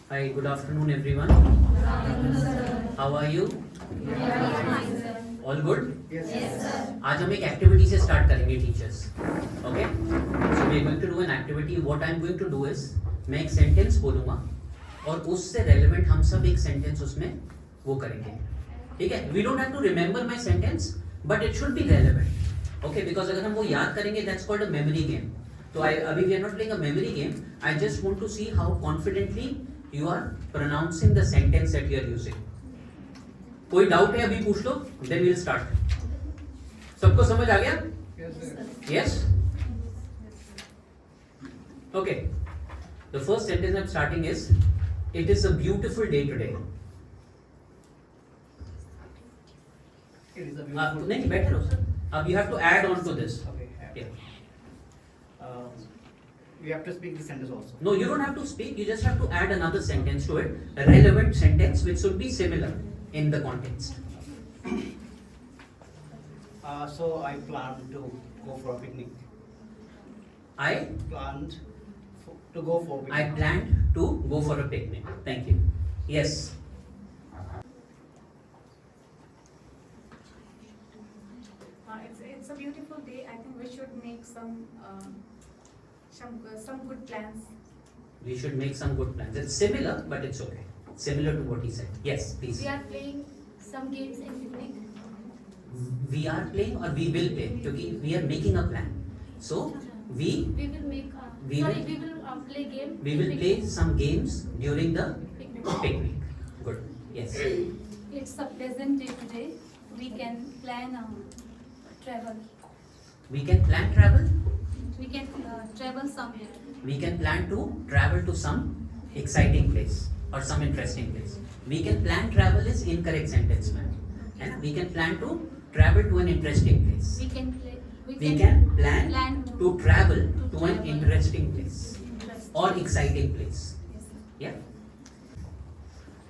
Hi, good afternoon everyone. How are you? All good? आज हम एक एक्टिविटी से स्टार्ट करेंगे teachers. Okay, so we are going to do an activity. What I am going to do is, मैं एक sentence बोलूँगा और उससे रेलेवेंट हम सब एक सेंटेंस उसमें वो करेंगे. ठीक है, we don't have to remember my sentence but it should be relevant. Okay, because अगर हम वो याद करेंगे that's called a memory game. तो अभी we are not playing a memory game. I just want to see how confidently you are pronouncing the sentence that you are using. कोई doubt है अभी पूछ लो, then we'll start. सबको समझ आ गया? Yes? Okay. The first sentence I'm starting is, it is a beautiful day today. It is a beautiful. नहीं बैठे रहो सर. अब you have to add on to this. Okay. Yeah. We have to speak the sentence also. No, you don't have to speak. You just have to add another sentence to it, a relevant sentence which should be similar in the context. So I plan to go for a picnic. I Planned to go for a picnic. planned to go for a picnic. Thank you. Yes. It's a beautiful day. I think we should make some good plans. We should make some good plans. It's similar, but it's okay. Similar to what he said. Yes, please. We are playing some games in picnic. We are playing or we will play. क्योंकि we are making a plan. So we We will make. We sorry, will- we will play game. we will in play picnic. some games during the Picnic. picnic. Good. Yes. It's a pleasant day today. We can plan travel. We can plan travel. We can travel somewhere. We can plan to travel to some exciting place or some interesting place. We can plan travel is incorrect sentence, man. And we can plan to travel to an interesting place. We can play. We can plan plan to travel to an travel. interesting place Interesting. or exciting place. Yes, sir. Yeah.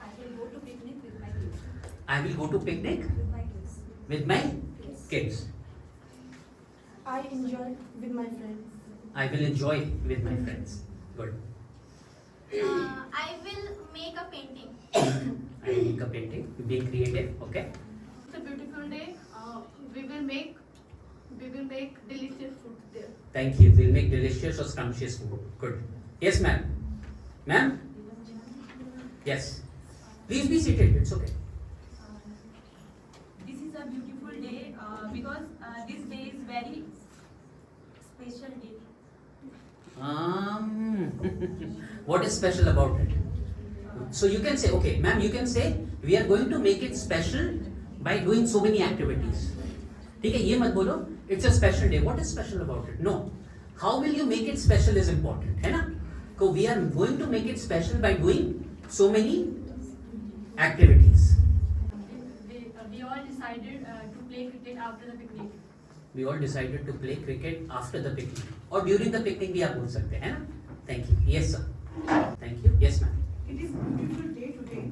I will go to picnic with my kids. I will go to picnic With my kids. with my Yes. kids. I enjoy with my friends. I will enjoy with my friends. Good. I will make a painting. I will make a painting. Being creative. Okay. It's a beautiful day. We will make delicious food there. Thank you. We'll make delicious or scrumptious food. Good. Yes, ma'am. Ma'am. Yes. Please be seated. It's okay. This is a beautiful day because this day is very special day. What is special about it? So you can say, okay, ma'am, you can say we are going to make it special by doing so many activities. ठीक है, ये मत बोलो it's a special day. What is special about it? No. How will you make it special is important, है ना? So we are going to make it special by doing so many activities. We all decided to play cricket after the picnic. We all decided to play cricket after the picnic or during the picnic भी आप बोल सकते हैं ना? Thank you. Yes, sir. Thank you. Yes, ma'am. It is a beautiful day today.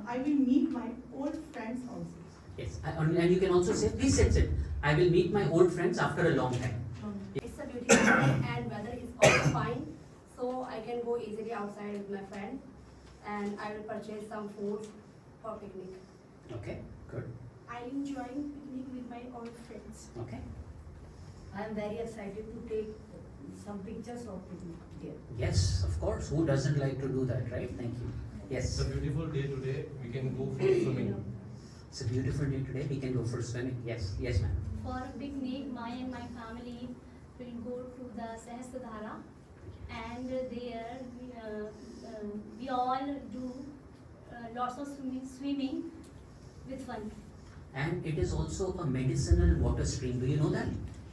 I will meet my old friends also. Yes, and you can also say, please sit. I will meet my old friends after a long time. It's a beautiful day and weather is also fine. So I can go easily outside with my friend and I will purchase some food for picnic. Okay, good. I enjoy picnic with my old friends. Okay. I am very excited to take some pictures of picnic there. Yes, of course. Who doesn't like to do that, right? Thank you. Yes. It's a beautiful day today. We can go for swimming. It's a beautiful day today. We can go for swimming. Yes, yes, ma'am. For a picnic, my and my family will go to the Sahasradhara, and there we all do lots of swimming with fun. And it is also a medicinal water stream. Do you know that?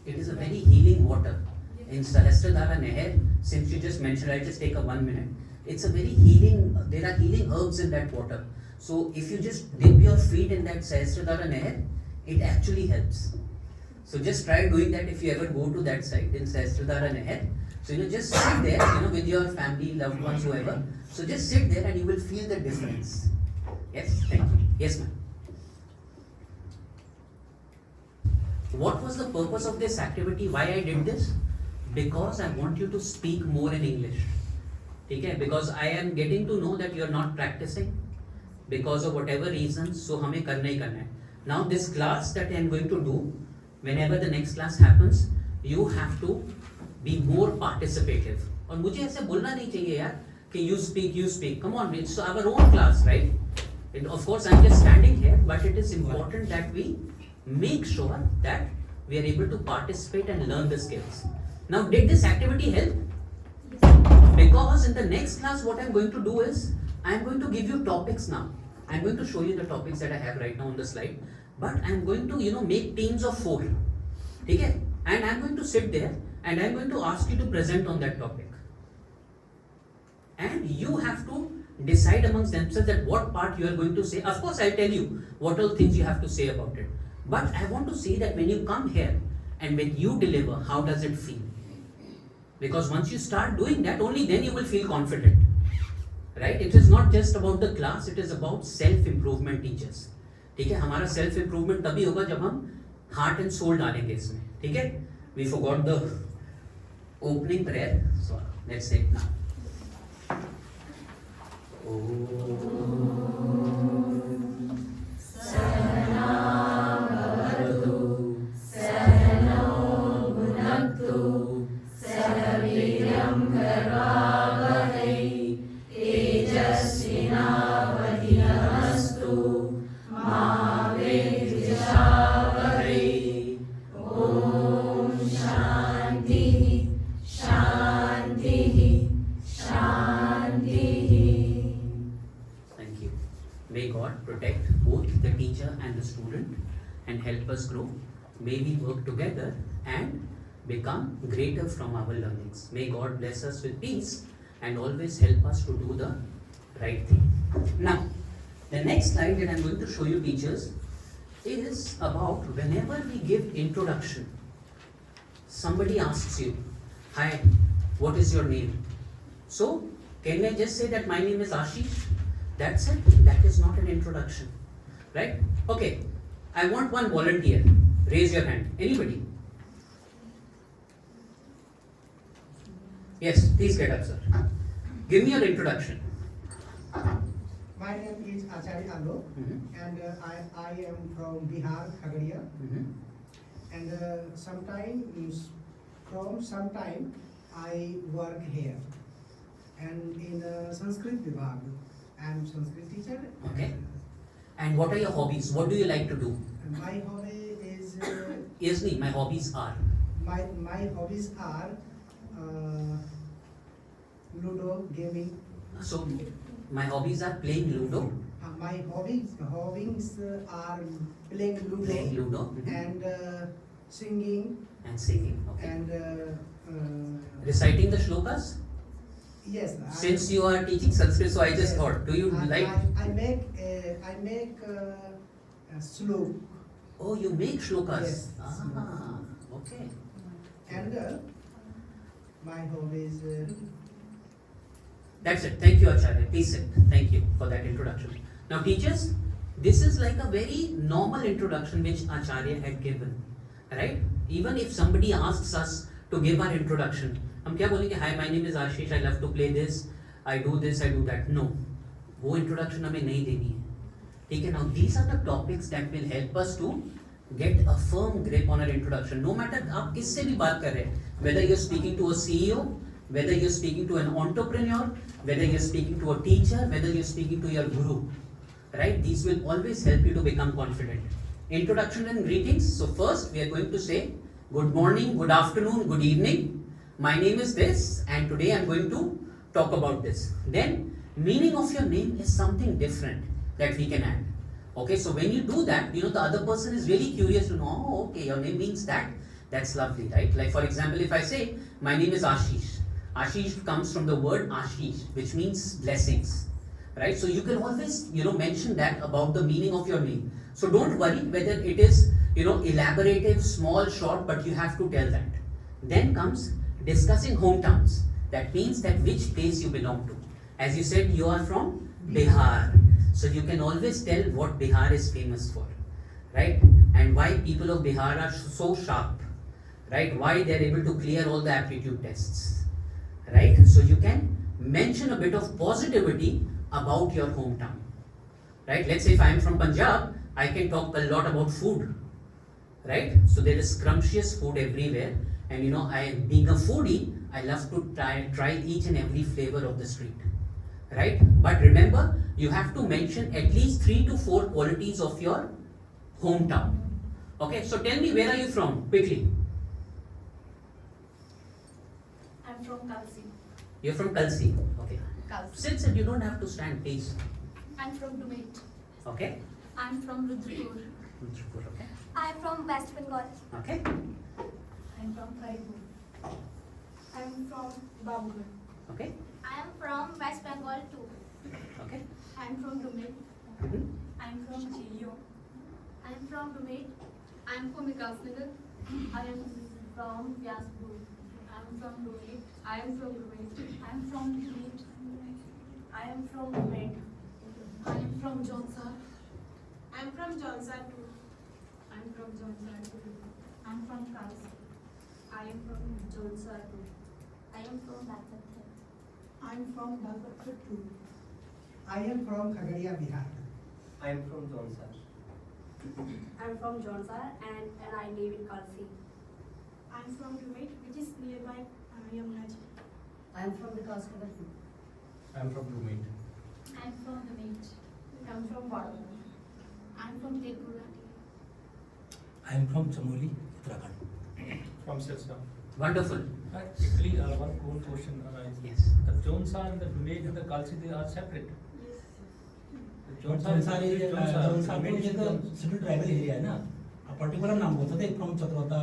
It is a very healing water. In Sahasradhara Nehar, since you just mentioned, I'll just take a 1 minute. It's a very healing, there are healing herbs in that water. So if you just dip your feet in that Sahasradhara Nehar, it actually helps. So just try doing that if you ever go to that site in Sahasradhara Nehar. So just sit there, with your family, loved ones, whoever. So just sit there and you will feel the difference. Yes, thank you. Yes, ma'am. What was the purpose of this activity? Why I did this? Because I want you to speak more in English. ठीक है, because I am getting to know that you are not practicing because of whatever reasons, so हमें करना ही करना है. Now this class that I am going to do, whenever the next class happens, you have to be more participative. और मुझे ऐसे बोलना नहीं चाहिए यार कि you speak. Come on, it's our own class, right? And of course, I'm just standing here, but it is important that we make sure that we are able to participate and learn the skills. Now, did this activity help? Because in the next class, what I'm going to do is, I'm going to give you topics now. I'm going to show you the topics that I have right now on the slide. But I'm going to, make teams of 4. Okay? And I'm going to sit there and I'm going to ask you to present on that topic. And you have to decide amongst themselves that what part you are going to say. Of course, I'll tell you what all things you have to say about it. But I want to see that when you come here and when you deliver, how does it feel? Because once you start doing that, only then you will feel confident. Right? It is not just about the class, it is about self-improvement teachers. ठीक है, हमारा self improvement तभी होगा जब हम heart and soul डालेंगे इसमें. ठीक है? We forgot the opening prayer, so let's say it now. Thank you. May God protect both the teacher and the student and help us grow. May we work together and become greater from our learnings. May God bless us with peace and always help us to do the right thing. Now, the next slide that I'm going to show you, teachers, is about whenever we give introduction, somebody asks you, "Hi, what is your name?" So, can I just say that my name is Ashish? That's it. That is not an introduction, right? Okay, I want one volunteer. Raise your hand. Anybody? Yes, please get up, sir. Give me your introduction. My name is Acharya Alok, and I am from Bihar, Khagaria. And from sometime I work here. And in Sanskrit Vibhag, I am Sanskrit teacher. Okay. And what are your hobbies? What do you like to do? My hobby is Yes, me. My hobbies are. my hobbies are Ludo gaming. So, my hobbies are playing Ludo. My hobbies are playing Ludo, Playing Ludo. and singing And singing. Okay. and Reciting the shlokas. yes. Since you are teaching Sanskrit, so I just Yes. thought, do you like? I make a slok, Oh, you make shlokas. Yes. Ah, okay. and my hobby is That's it. Thank you, Acharya. Please sit. Thank you for that introduction. Now, teachers, this is like a very normal introduction which Acharya had given, right? Even if somebody asks us to give our introduction, हम क्या बोलेंगे? Hi, my name is Ashish. I love to play this. I do this. I do that. No, वो introduction हमें नहीं देनी है. ठीक है? Now, these are the topics that will help us to get a firm grip on our introduction. No matter आप किससे भी बात कर रहे हैं, whether you're speaking to a CEO, whether you're speaking to an entrepreneur, whether you're speaking to a teacher, whether you're speaking to your guru, right? These will always help you to become confident. Introduction and greetings. So first we are going to say good morning, good afternoon, good evening. My name is this and today I'm going to talk about this. Then meaning of your name is something different that we can add. Okay, so when you do that, the other person is really curious to know, oh, okay, your name means that. That's lovely, right? Like for example, if I say, my name is Ashish. Ashish comes from the word Ashish, which means blessings, right? So you can always, mention that about the meaning of your name. So don't worry whether it is, elaborative, small, short, but you have to tell that. Then comes discussing hometowns. That means that which place you belong to. As you said, you are from Bihar. So you can always tell what Bihar is famous for, right? And why people of Bihar are so sharp, right? Why they are able to clear all the aptitude tests. Right? So you can mention a bit of positivity about your hometown. Right? Let's say if I am from Punjab, I can talk a lot about food. Right? So there is scrumptious food everywhere, and you know, I being a foodie, I love to try each and every flavor of the street. Right? But remember, you have to mention at least 3 to 4 qualities of your hometown. Okay, so tell me, where are you from? Quickly. I'm from Kalsi. You're from Kalsi. Okay. Kalsi. Sit, you don't have to stand, please. I'm from Dumit. Okay. I'm from Rudrapur. Rudrapur, okay. I'm from West Bengal. Okay. I'm from Karipur. I'm from Babugarh. Okay. I am from West Bengal too. Okay. I'm from Dumit. Mhm. I'm from Chilio. I'm from Dumit. I'm from Vikasnagar. I am from Vyaspur. I'm from Dumit. I am from Dumit. I'm from Dumit. I am from Dumit. I am from Jonsar. I'm from Jonsar too. I'm from Jonsar too. I'm from Kalsi. I am from Jonsar too. I am from Bagpatha. I'm from Bagpatha too. I am from Khagaria, Bihar. I am from Jonsar. I'm from Jonsar and I live in Kalsi. I'm from Dumit, which is nearby Yamunaji. I am from Vikasnagar too. I am from Dumit. I'm from Dumit. I'm from Babugarh. I'm from Tirupati. I am from Chamoli, Uttarakhand. From Sirsa. Wonderful. Actually, one core question arises. Yes. The Jonsar and the Dumit and the Kalsi, they are separate. The Jonsar is Jonsar, Dumit is a scheduled tribal area, na? A particular नाम होता है from Chakrota,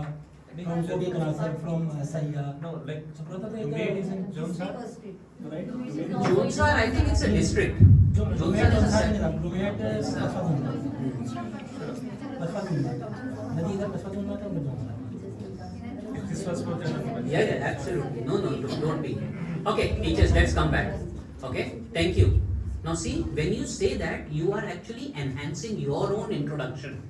from Kodi Kanasar, from Saiya. No, like Chakrota Dumit is in Jonsar, right? Jonsar, I think it's a district. Jonsar is a center. Dumit is नदी इधर पश्चिम में तो Jonsar. This was for the Yeah, absolutely. No, don't be. Okay, teachers, let's come back. Okay, thank you. Now see, when you say that, you are actually enhancing your own introduction.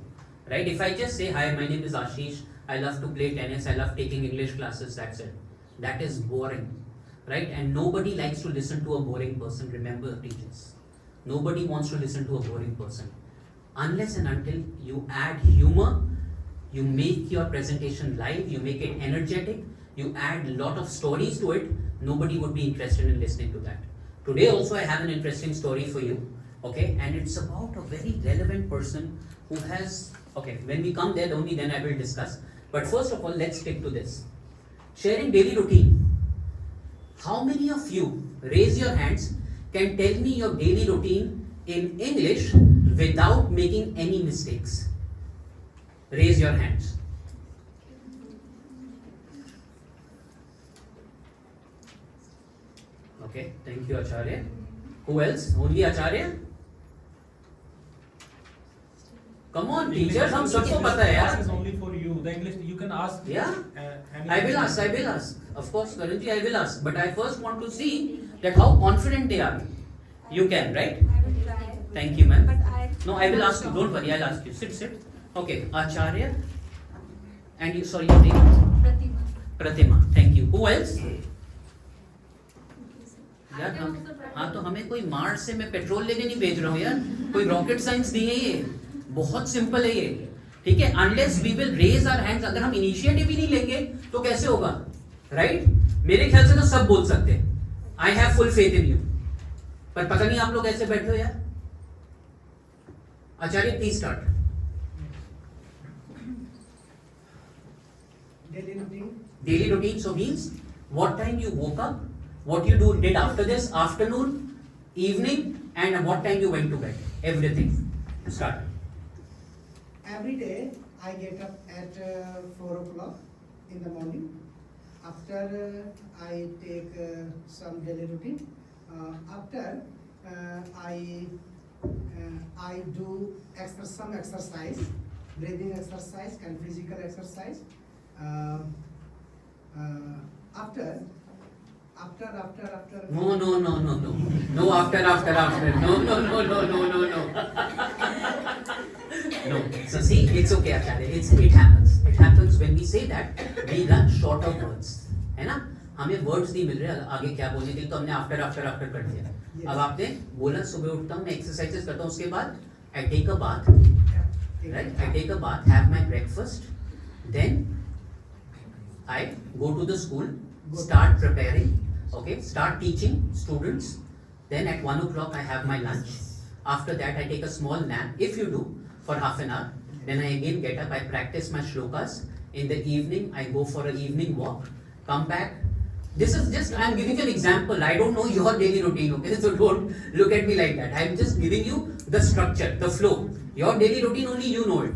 Right? If I just say, hi, my name is Ashish, I love to play tennis, I love taking English classes, that's it. That is boring. Right? And nobody likes to listen to a boring person, remember, teachers. Nobody wants to listen to a boring person. Unless and until you add humor, you make your presentation live, you make it energetic, you add a lot of stories to it, nobody would be interested in listening to that. Today also I have an interesting story for you, okay, and it's about a very relevant person who has, okay, when we come there only then I will discuss, but first of all let's stick to this. Sharing daily routine. How many of you, raise your hands, can tell me your daily routine in English without making any mistakes? Raise your hands. Okay, thank you, Acharya. Who else? Only Acharya? Come on, teachers, हम सबको पता है यार. This is only for you. The English you can ask. Yeah. I will ask. Of course, Karanji, I will ask. But I first want to see that how confident they are. You can, right? Thank you, ma'am. No, I will ask you. Don't worry, I'll ask you. Sit. Okay, Acharya. And you, sorry, your name? Pratima. Thank you. Who else? यार हाँ तो हमें कोई Mars से मैं petrol लेने नहीं भेज रहा हूँ यार, कोई रॉकेट साइंस नहीं है ये, बहुत सिंपल है ये, ठीक है. Unless we will raise our hands, अगर हम इनिशिएटिव ही नहीं लेंगे तो कैसे होगा, राइट? मेरे ख्याल से तो सब बोल सकते हैं, I have full faith in you, पर पता नहीं आप लोग ऐसे बैठे हो यार. Acharya please start. Daily routine, so means what time you woke up, what you did after this, afternoon, evening, and what time you went to bed. Everything. Start. Every day I get up at 4 o'clock in the morning. After I take some daily routine. After I do some exercise, breathing exercise and physical exercise. After. No. No after. No. So see, it's okay, Acharya. It happens. It happens when we say that we run short of words. है ना? हमें words नहीं मिल रहे आगे क्या बोलने के लिए, तो हमने आफ्टर आफ्टर आफ्टर कर दिया। Yes. अब आपने बोला सुबह उठता हूँ मैं एक्सरसाइजेस करता हूँ, उसके बाद I take a bath, right? I take a bath, have my breakfast, then I go to the school, start preparing, okay, start teaching students. Then at 1 o'clock I have my lunch. After that I take a small nap, if you do, for half an hour. Then I again get up, I practice my shlokas. In the evening I go for an evening walk, come back. This is just, I am giving you an example. I don't know your daily routine, okay? So don't look at me like that. I am just giving you the structure, the flow. Your daily routine only you know it,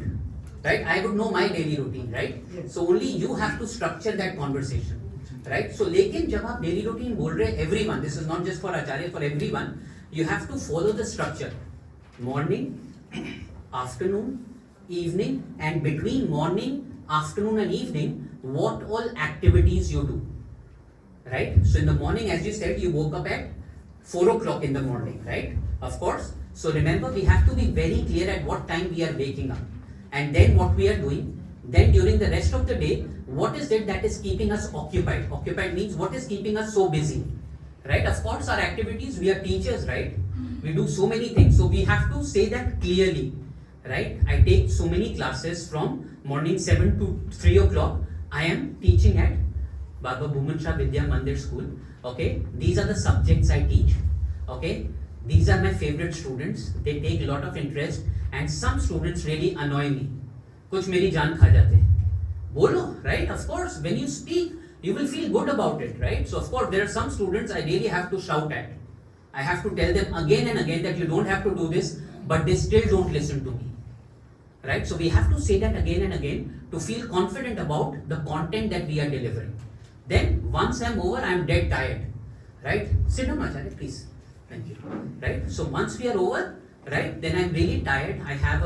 right? I would know my daily routine, right? Yes. So only you have to structure that conversation, right? So लेकिन जब आप daily routine बोल रहे हैं, everyone, this is not just for Acharya, for everyone, you have to follow the structure. Morning, afternoon, evening, and between morning, afternoon and evening, what all activities you do, right? So in the morning, as you said, you woke up at 4 o'clock in the morning, right? Of course. So remember, we have to be very clear at what time we are waking up, and then what we are doing. Then during the rest of the day, what is it that is keeping us occupied? Occupied means what is keeping us so busy, right? Of course, our activities, we are teachers, right? We do so many things, so we have to say that clearly, right? I take so many classes from morning 7 to 3 o'clock. I am teaching at Baba Bhuman Shah Vidya Mandir School. Okay, these are the subjects I teach. Okay, these are my favorite students. They take a lot of interest, and some students really annoy me. कुछ मेरी जान खा जाते हैं. बोलो, right? Of course, when you speak, you will feel good about it, right? So of course, there are some students I really have to shout at. I have to tell them again and again that you don't have to do this, but they still don't listen to me. Right? So we have to say that again and again to feel confident about the content that we are delivering. Then once I'm over, I'm dead tired. Right? Sit down, Acharya, please. Thank you. Right? So once we are over, right, then I'm really tired. I have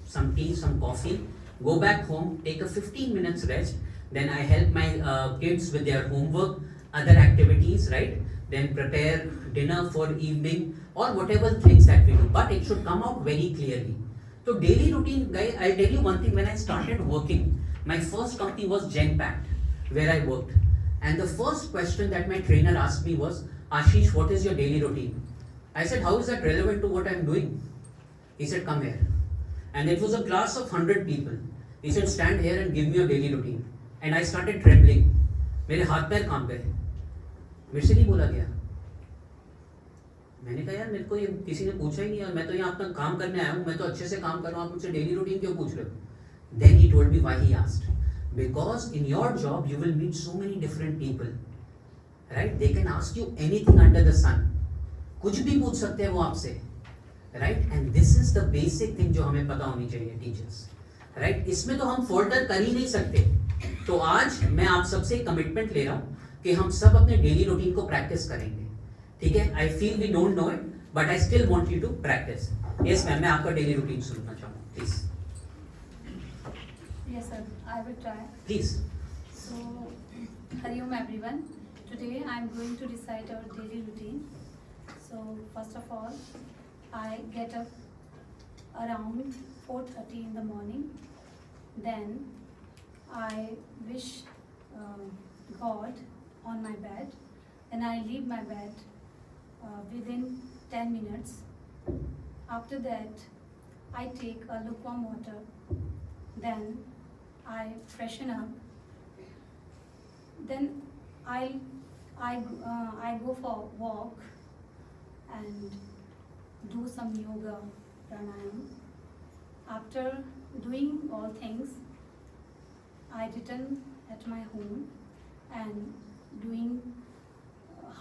some tea, some coffee, go back home, take a 15 minutes rest. Then I help my kids with their homework, other activities, right? Then prepare dinner for evening or whatever things that we do. But it should come out very clearly. So daily routine, guys, I'll tell you one thing. When I started working, my first company was Genpact, where I worked. And the first question that my trainer asked me was, Ashish, what is your daily routine? I said, how is that relevant to what I'm doing? He said, come here. And it was a class of 100 people. He said, stand here and give me your daily routine. And I started trembling. मेरे हाथ पैर कांप गए. मेरे से नहीं बोला गया. मैंने कहा यार मेरे को ये किसी ने पूछा ही नहीं है, मैं तो यहाँ अपना काम करने आया हूँ, मैं तो अच्छे से काम कर रहा हूँ, आप मुझसे डेली रूटीन क्यों पूछ रहे हो? Then he told me why he asked. Because in your job you will meet so many different people, right? They can ask you anything under the sun. कुछ भी पूछ सकते हैं वो आपसे, right? And this is the basic thing जो हमें पता होनी चाहिए teachers, right? इसमें तो हम falter कर ही नहीं सकते. तो आज मैं आप सबसे कमिटमेंट ले रहा हूँ कि हम सब अपने डेली रूटीन को प्रैक्टिस करेंगे. ठीक है? I feel we don't know it, but I still want you to practise. Yes ma'am, मैं आपका डेली रूटीन सुनना चाहूँगा, please. Yes sir, I will try. Please. So, Hariom everyone. Today I am going to recite our daily routine. So, first of all, I get up around 4:30 in the morning. Then I wish God on my bed. Then I leave my bed within 10 minutes. After that, I take a lukewarm water. Then I freshen up. Then I go for a walk and do some yoga, pranayam. After doing all things, I return at my home and doing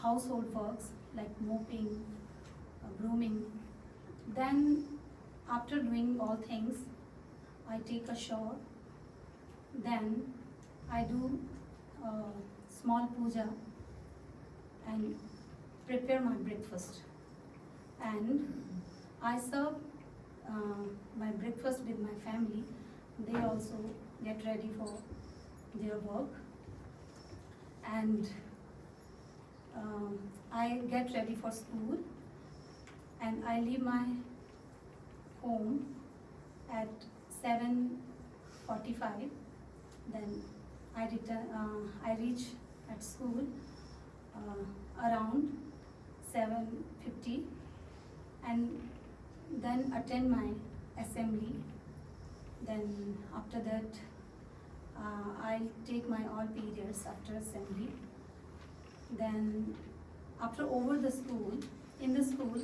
household works like mopping, brooming. Then after doing all things, I take a shower. Then I do small puja and prepare my breakfast. And I serve my breakfast with my family. They also get ready for their work. And I get ready for school, and I leave my home at 7:45. Then I reach at school around 7:50, and then attend my assembly. Then after that, I'll take my all periods after assembly. Then after over the school, in the school,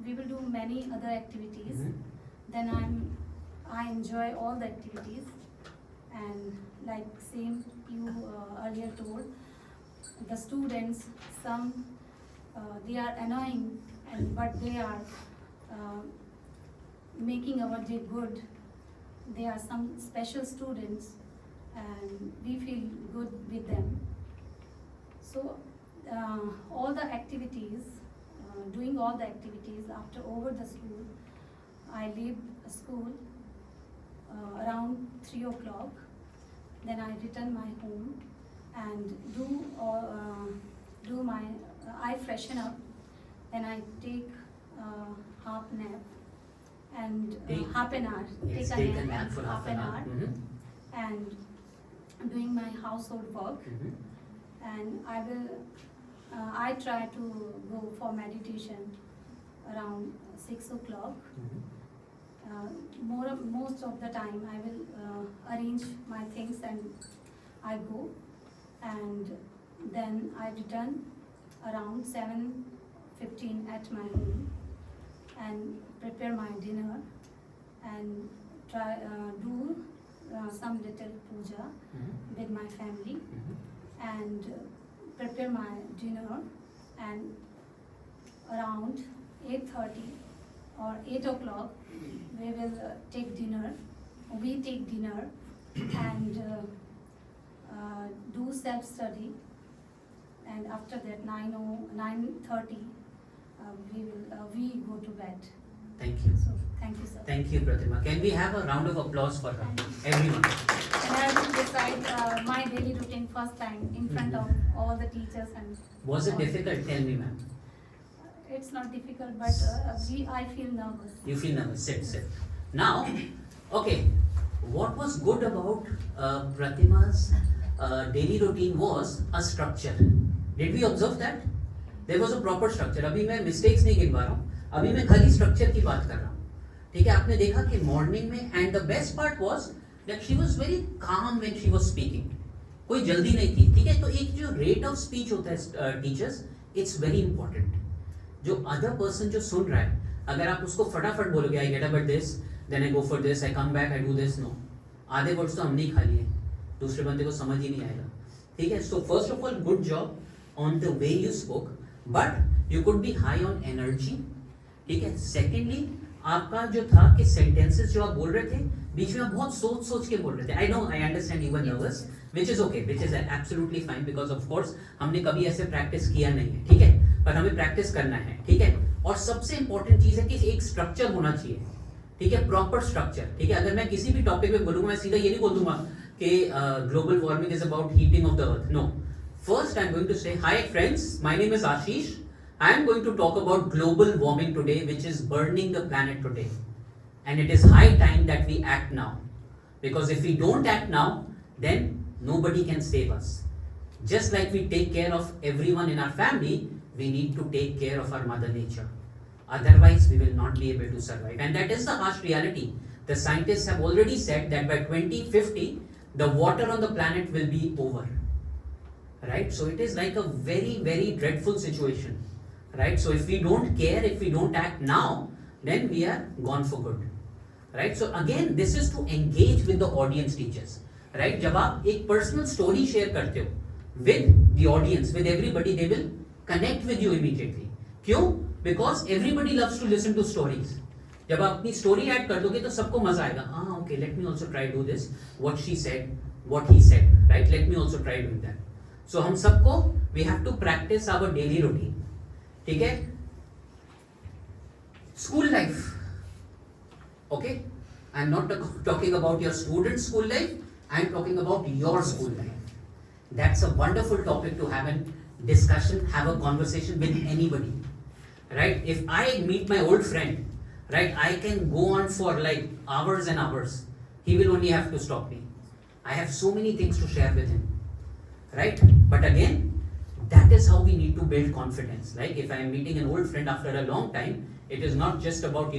we will do many other activities. Then I enjoy all the activities, and like same you earlier told, the students, some they are annoying, but they are making our day good. They are some special students, and we feel good with them. So all the activities, doing all the activities after over the school, I leave school around 3 o'clock. Then I return my home and do my I freshen up. Then I take half nap and half an hour. Yes, take a nap for half an hour. And doing my household work. And I will I try to go for meditation around 6 o'clock. Most of the time I will arrange my things and I go, and then I return around 7:15 at my home and prepare my dinner and try do some little puja with my family and prepare my dinner, and around 8:30 or 8 o'clock we will take dinner. We take dinner and do self-study, and after that 9:30 we go to bed. Thank you. So thank you, sir. Thank you, Pratima. Can we have a round of applause for her? Everyone. And I will decide my daily routine first time in front of all the teachers. And Was it all. difficult? Tell me, ma'am. It's not difficult, but I feel nervous. You feel nervous. Sit. Now, okay, what was good about Pratima's daily routine was a structure. Did we observe that? There was a proper structure. अभी मैं mistakes नहीं गिनवा रहा हूँ. अभी मैं खाली structure की बात कर रहा हूँ. ठीक है, आपने देखा कि morning में, and the best part was that she was very calm when she was speaking. कोई जल्दी नहीं थी. ठीक है, तो एक जो rate of speech होता है teachers, it's very important. जो other person जो सुन रहा है, अगर आप उसको फटाफट बोलोगे I get up at this, then I go for this, I come back, I do this, no. आधे words तो हमने ही खा लिए, दूसरे बंदे को समझ ही नहीं आएगा. ठीक है, so first of all, good job on the way you spoke, but you could be high on energy. ठीक है, secondly, आपका जो था कि sentences जो आप बोल रहे थे, बीच में आप बहुत सोच के बोल रहे थे. I know, I understand you were nervous, which is okay, which is absolutely fine, because of course हमने कभी ऐसे practice किया नहीं है. ठीक है, पर हमें practice करना है. ठीक है, और सबसे important चीज़ है कि एक structure होना चाहिए. ठीक है, प्रॉपर स्ट्रक्चर. ठीक है, अगर मैं किसी भी टॉपिक पे बोलूंगा, मैं सीधा ये नहीं बोल दूंगा कि global warming is about heating of the earth. No, first I am going to say hi friends, my name is Ashish. I am going to talk about global warming today, which is burning the planet today, and it is high time that we act now, because if we don't act now then nobody can save us. Just like we take care of everyone in our family, we need to take care of our mother nature. Otherwise, we will not be able to survive. And that is the harsh reality. The scientists have already said that by 2050, the water on the planet will be over. Right? So it is like a very, very dreadful situation. Right? So if we don't care, if we don't act now, then we are gone for good. Right? So again, this is to engage with the audience, teachers. Right? जब आप एक personal story share करते हो with the audience, with everybody, they will connect with you immediately. क्यों? Because everybody loves to listen to stories. जब आप अपनी story add कर दोगे तो सबको मजा आएगा. Okay, let me also try do this. What she said, what he said, right? Let me also try doing that. So हम सबको we have to practice our daily routine. ठीक है? School life. Okay? I'm not talking about your student's school life. I'm talking about your school life. That's a wonderful topic to have a discussion, have a conversation with anybody. Right? If I meet my old friend, right, I can go on for like hours and hours. He will only have to stop me. I have so many things to share with him. right? But again, that is how we need to build confidence. Like if I am meeting an old friend after a long time, it is not just about,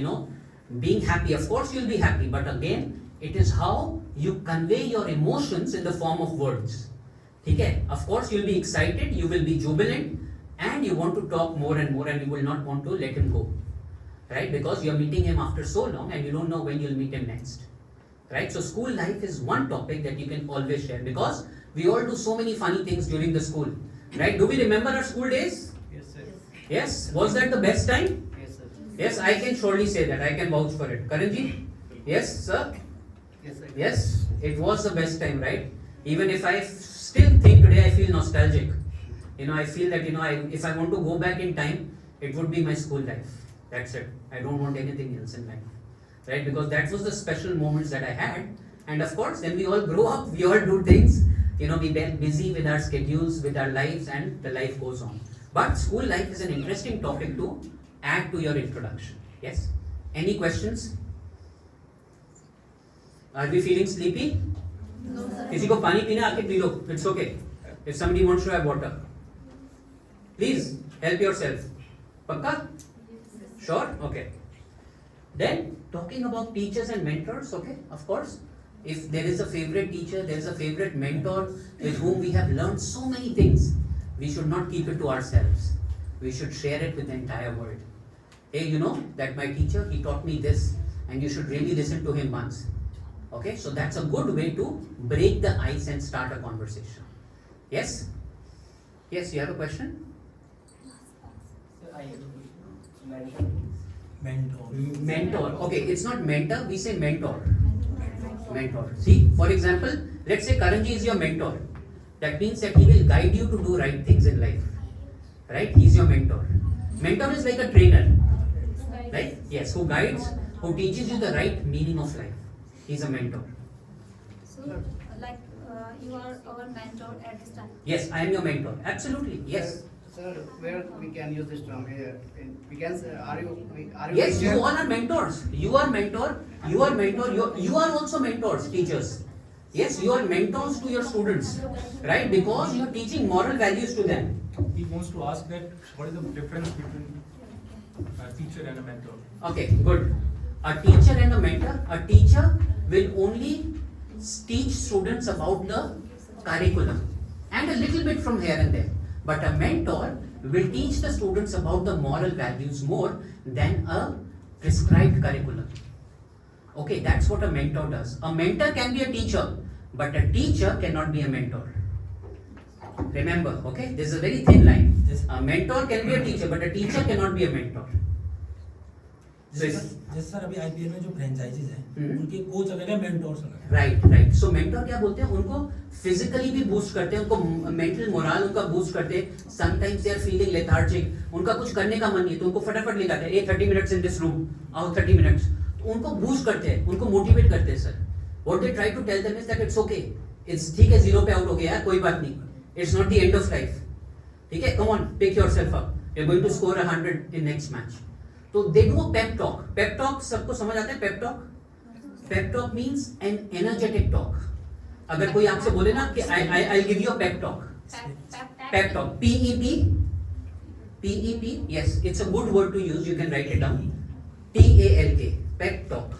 being happy. Of course you'll be happy, but again, it is how you convey your emotions in the form of words. Okay? Of course you'll be excited, you will be jubilant, and you want to talk more and more, and you will not want to let him go. Right? Because you're meeting him after so long and you don't know when you'll meet him next. Right? So school life is one topic that you can always share, because we all do so many funny things during the school. Right? Do we remember our school days? Yes, sir. Yes? Was that the best time? Yes, sir. Yes, I can surely say that. I can vouch for it. Karanji? Yes, sir? Yes, sir. Yes, it was the best time, right? Even if I still think today, I feel nostalgic. I feel that, if I want to go back in time, it would be my school life. That's it. I don't want anything else in life. Right? Because that was the special moments that I had. And of course, then we all grow up, we all do things. We get busy with our schedules, with our lives, and the life goes on. But school life is an interesting topic to add to your introduction. Yes? Any questions? Are we feeling sleepy? No, sir. किसी को पानी पीना आके P low. It's okay. If somebody wants to have water, please help yourself. Pakka? Sure? Okay. Then talking about teachers and mentors, okay, of course. If there is a favorite teacher, there is a favorite mentor with whom we have learned so many things, we should not keep it to ourselves. We should share it with the entire world. Hey, that my teacher, he taught me this, and you should really listen to him once. Okay, so that's a good way to break the ice and start a conversation. Yes? Yes, you have a question? Sir, I have a question. Mentor. Okay, it's not mentor, we say mentor. Mentor. See, for example, let's say Karanji is your mentor. That means that he will guide you to do right things in life. Right? He's your mentor. Mentor is like a trainer. Right? Yes, who guides, who teaches you the right meaning of life. He's a mentor. So, you are our mentor at this time. Yes, I am your mentor. Absolutely. Yes. Sir, where we can use this term here? We can say, are you Yes, teacher? you all are mentors. You are mentor. You are mentor. You are also mentors, teachers. Yes, you are mentors to your students, right? Because you are teaching moral values to them. He wants to ask that what is the difference between a teacher and a mentor? Okay, good. A teacher and a mentor. A teacher will only teach students about the curriculum and a little bit from here and there. But a mentor will teach the students about the moral values more than a prescribed curriculum. Okay, that's what a mentor does. A mentor can be a teacher, but a teacher cannot be a mentor. Remember, okay, this is a very thin line. A mentor can be a teacher, but a teacher cannot be a mentor. जैसे sir अभी IPL में जो franchises हैं उनके coach अलग है, mentors अलग है. राइट. सो मेंटर क्या बोलते हैं, उनको फिजिकली भी बूस्ट करते हैं, उनको मेंटल मोरल उनका बूस्ट करते हैं. Sometimes they are feeling lethargic, उनका कुछ करने का मन नहीं है तो उनको फटाफट ले जाते हैं. 30 मिनट्स इन दिस रूम, आओ 30 मिनट्स. तो उनको बूस्ट करते हैं, उनको मोटिवेट करते हैं. Sir what they try to tell them is that it's okay, it's ठीक है, 0 पे आउट हो गया यार, कोई बात नहीं, it's not the end of life. ठीक है, come on, pick yourself up, you are going to score 100 in next match. तो they do a pep talk. Pep talk सबको समझ आता है? Pep talk, pep talk means an energetic talk. अगर कोई आपसे बोले ना कि I give you a pep talk, pep talk, PEP, yes, it's a good word to use, you can write it down, TALK, pep talk.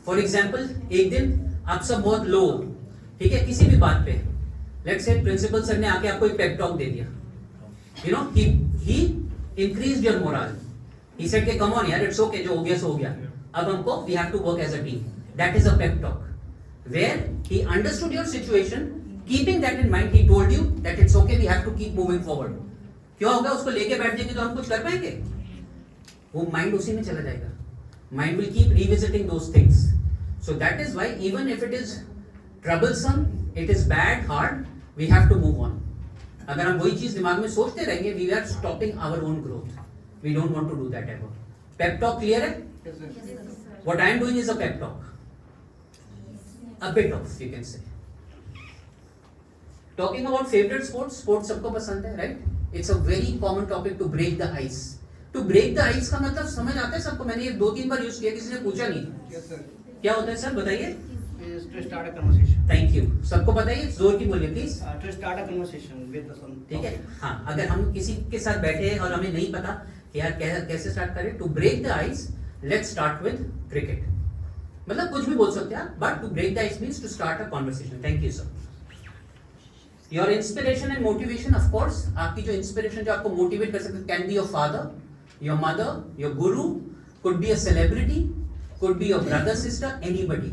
For example, एक दिन आप सब बहुत लो, ठीक है, किसी भी बात पे, लेट्स से प्रिंसिपल सर ने आके आपको एक पेप टॉक दे दिया. he increased your morale. He said कि come on यार, it's okay, जो हो गया सो हो गया, अब हमको we have to work as a team. That is a pep talk, where he understood your situation, keeping that in mind, he told you that it's okay, we have to keep moving forward. क्या होगा, उसको लेके बैठ जाएंगे तो हम कुछ कर पाएंगे? वो माइंड उसी में चला जाएगा. Mind will keep revisiting those things. So that is why even if it is troublesome, it is bad, hard, we have to move on. अगर हम वही चीज दिमाग में सोचते रहेंगे, we are stopping our own growth. We don't want to do that ever. Pep talk clear है? Yes, sir. What I am doing is a pep talk. A bit of, you can say. Talking about favorite sports, sports सबको पसंद है, right? It's a very common topic to break the ice. To break the ice का मतलब समझ आता है सबको? मैंने ये 2-3 बार यूज किया, किसी ने पूछा नहीं. Yes, sir. क्या होता है सर, बताइए. is to start a conversation. Thank you. सबको पता है, जोर की बोलिए please. To start a conversation with some. ठीक है. हाँ, अगर हम किसी के साथ बैठे हैं और हमें नहीं पता कि यार कैसे स्टार्ट करें, to break the ice let's start with cricket. मतलब कुछ भी बोल सकते हैं, but to break the ice means to start a conversation. Thank you sir. Your inspiration and motivation, of course आपकी जो इंस्पिरेशन जो आपको मोटिवेट कर सकते, can be your father, your mother, your guru, could be a celebrity, could be your brother, sister, anybody.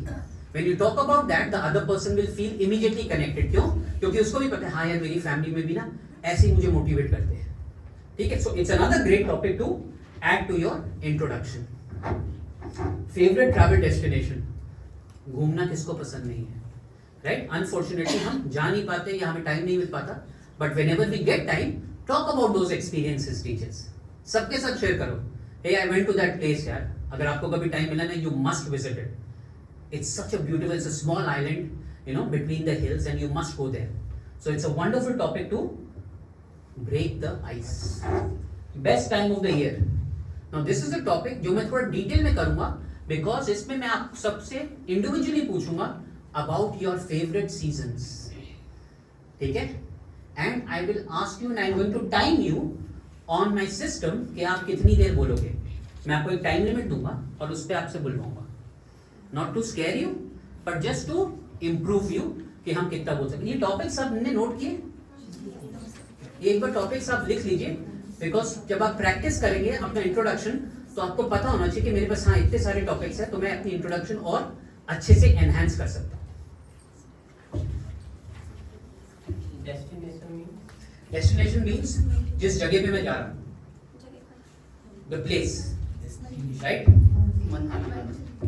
When you talk about that, the other person will feel immediately connected. क्यों? क्योंकि उसको भी पता है, हाँ यार मेरी फैमिली में भी ना ऐसे ही मुझे मोटिवेट करते हैं. ठीक है. So it's another great topic to add to your introduction. Favorite travel destination. घूमना किसको पसंद नहीं है, right? Unfortunately हम जा नहीं पाते या हमें टाइम नहीं मिल पाता. But whenever we get time, talk about those experiences, teachers. सबके साथ शेयर करो. Hey, I went to that place यार. अगर आपको कभी टाइम मिला ना, you must visit it. It's such a beautiful, it's a small island, you know, between the hills, and you must go there. So it's a wonderful topic to break the ice. Best time of the year. Now this is a topic जो मैं थोड़ा detail में करूँगा, because इसमें मैं आप सबसे individually पूछूंगा about your favorite seasons. ठीक है? And I will ask you and I'm going to time you on my system कि आप कितनी देर बोलोगे. मैं आपको एक टाइम लिमिट दूंगा और उस पर आपसे बुलवाऊंगा. Not to scare you, but just to improve you कि हम कितना बोल सकते. ये टॉपिक्स आप ने नोट किए? एक बार टॉपिक्स आप लिख लीजिए, बिकॉज जब आप प्रैक्टिस करेंगे अपना इंट्रोडक्शन तो आपको पता होना चाहिए कि मेरे पास हाँ इतने सारे टॉपिक्स हैं, तो मैं अपनी इंट्रोडक्शन और अच्छे से एनहांस कर सकता हूँ. डेस्टिनेशन मीन्स जिस जगह पे मैं जा रहा हूँ, the place, right?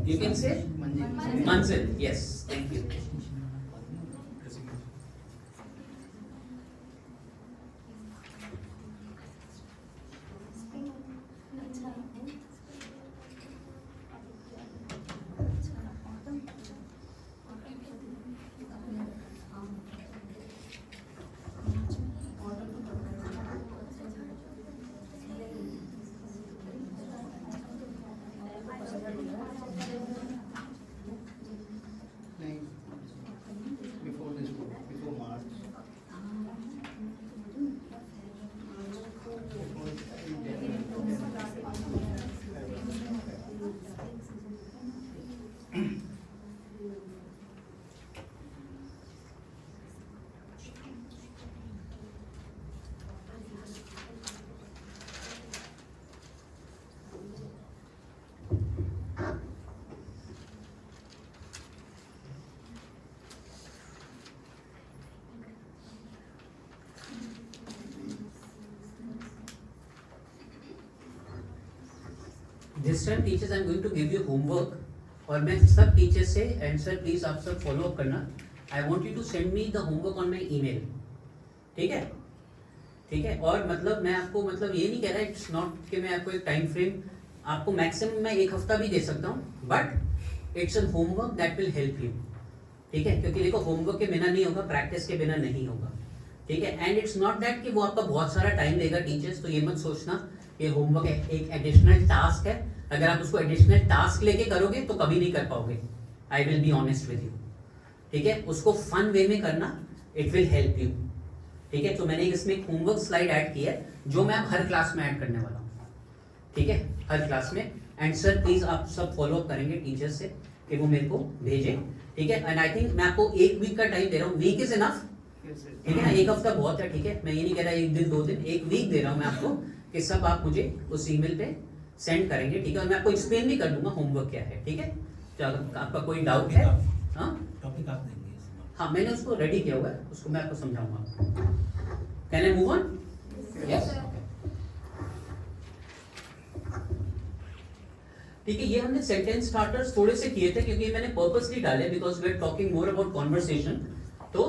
You can say manzil. Yes, thank you. Before March. This time teachers I am going to give you homework और मैं सब टीचर्स से एंड सर प्लीज आप सब फॉलो अप करना. I want you to send me the homework on my email. ठीक है? ठीक है. और मतलब मैं आपको मतलब ये नहीं कह रहा, इट्स नॉट कि मैं आपको एक टाइम फ्रेम, आपको मैक्सिमम मैं एक हफ्ता भी दे सकता हूँ, but it's a homework that will help you. ठीक है? क्योंकि देखो होमवर्क के बिना नहीं होगा, प्रैक्टिस के बिना नहीं होगा. ठीक है? एंड इट्स नॉट दैट कि वो आपका बहुत सारा टाइम देगा टीचर्स, तो ये मत सोचना कि होमवर्क एक एडिशनल टास्क है. अगर आप उसको एडिशनल टास्क लेके करोगे तो कभी नहीं कर पाओगे. I will be honest with you. ठीक है? उसको फन वे में करना, इट विल हेल्प यू. ठीक है? तो मैंने इसमें एक होमवर्क स्लाइड ऐड की है जो मैं अब हर क्लास में ऐड करने वाला हूँ. ठीक है? हर क्लास में. एंड सर प्लीज आप सब फॉलो अप करेंगे टीचर्स से कि वो मेरे को भेजें. ठीक है? एंड आई थिंक मैं आपको एक वीक का टाइम दे रहा हूँ. Week is enough. ठीक है ना? एक हफ्ता बहुत है. ठीक है? मैं ये नहीं कह रहा एक दिन 2 दिन, एक वीक दे रहा हूँ मैं आपको कि सब आप मुझे उस ईमेल पे सेंड करेंगे. ठीक है? और मैं आपको एक्सप्लेन भी कर दूंगा होमवर्क क्या है. ठीक है? चलो आपका कोई डाउट है? हाँ टॉपिक आप देंगे. हाँ मैंने उसको रेडी किया हुआ है, उसको मैं आपको समझाऊंगा. Can I move on? Yes. ठीक है? ये हमने सेंटेंस स्टार्टर्स थोड़े से किए थे क्योंकि मैंने पर्पसली डाले because we are talking more about conversation. तो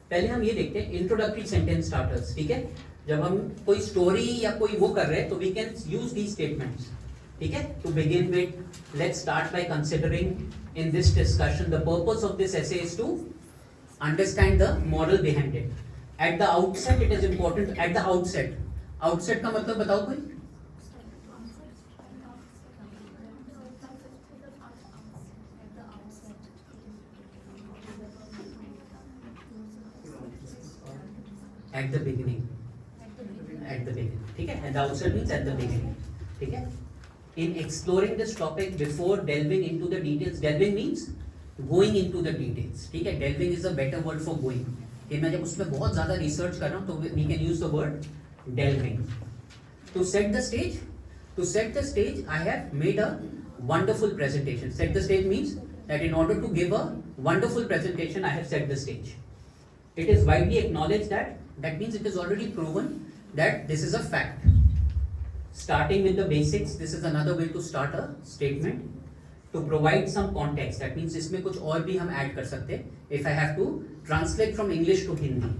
पहले हम ये देखते हैं इंट्रोडक्टरी सेंटेंस स्टार्टर्स. ठीक है? जब हम कोई स्टोरी या कोई वो कर रहे हैं तो we can use these statements. ठीक है? To begin with let's start by considering in this discussion the purpose of this essay is to understand the model behind it. At the outset it is important. At the outset, outset का मतलब बताओ कोई? At the beginning. At the beginning. ठीक है? And the outside means at the beginning. ठीक है? In exploring this topic before delving into the details, delving means going into the details. ठीक है? Delving is a better word for going. कि मैं जब उसमें बहुत ज़्यादा रिसर्च कर रहा हूँ तो we can use the word delving. To set the stage, I have made a wonderful presentation. Set the stage means that in order to give a wonderful presentation, I have set the stage. It is widely acknowledged that means it is already proven that this is a fact. Starting with the basics, this is another way to start a statement. To provide some context, that means इसमें कुछ और भी हम add कर सकते हैं. If I have to translate from English to Hindi,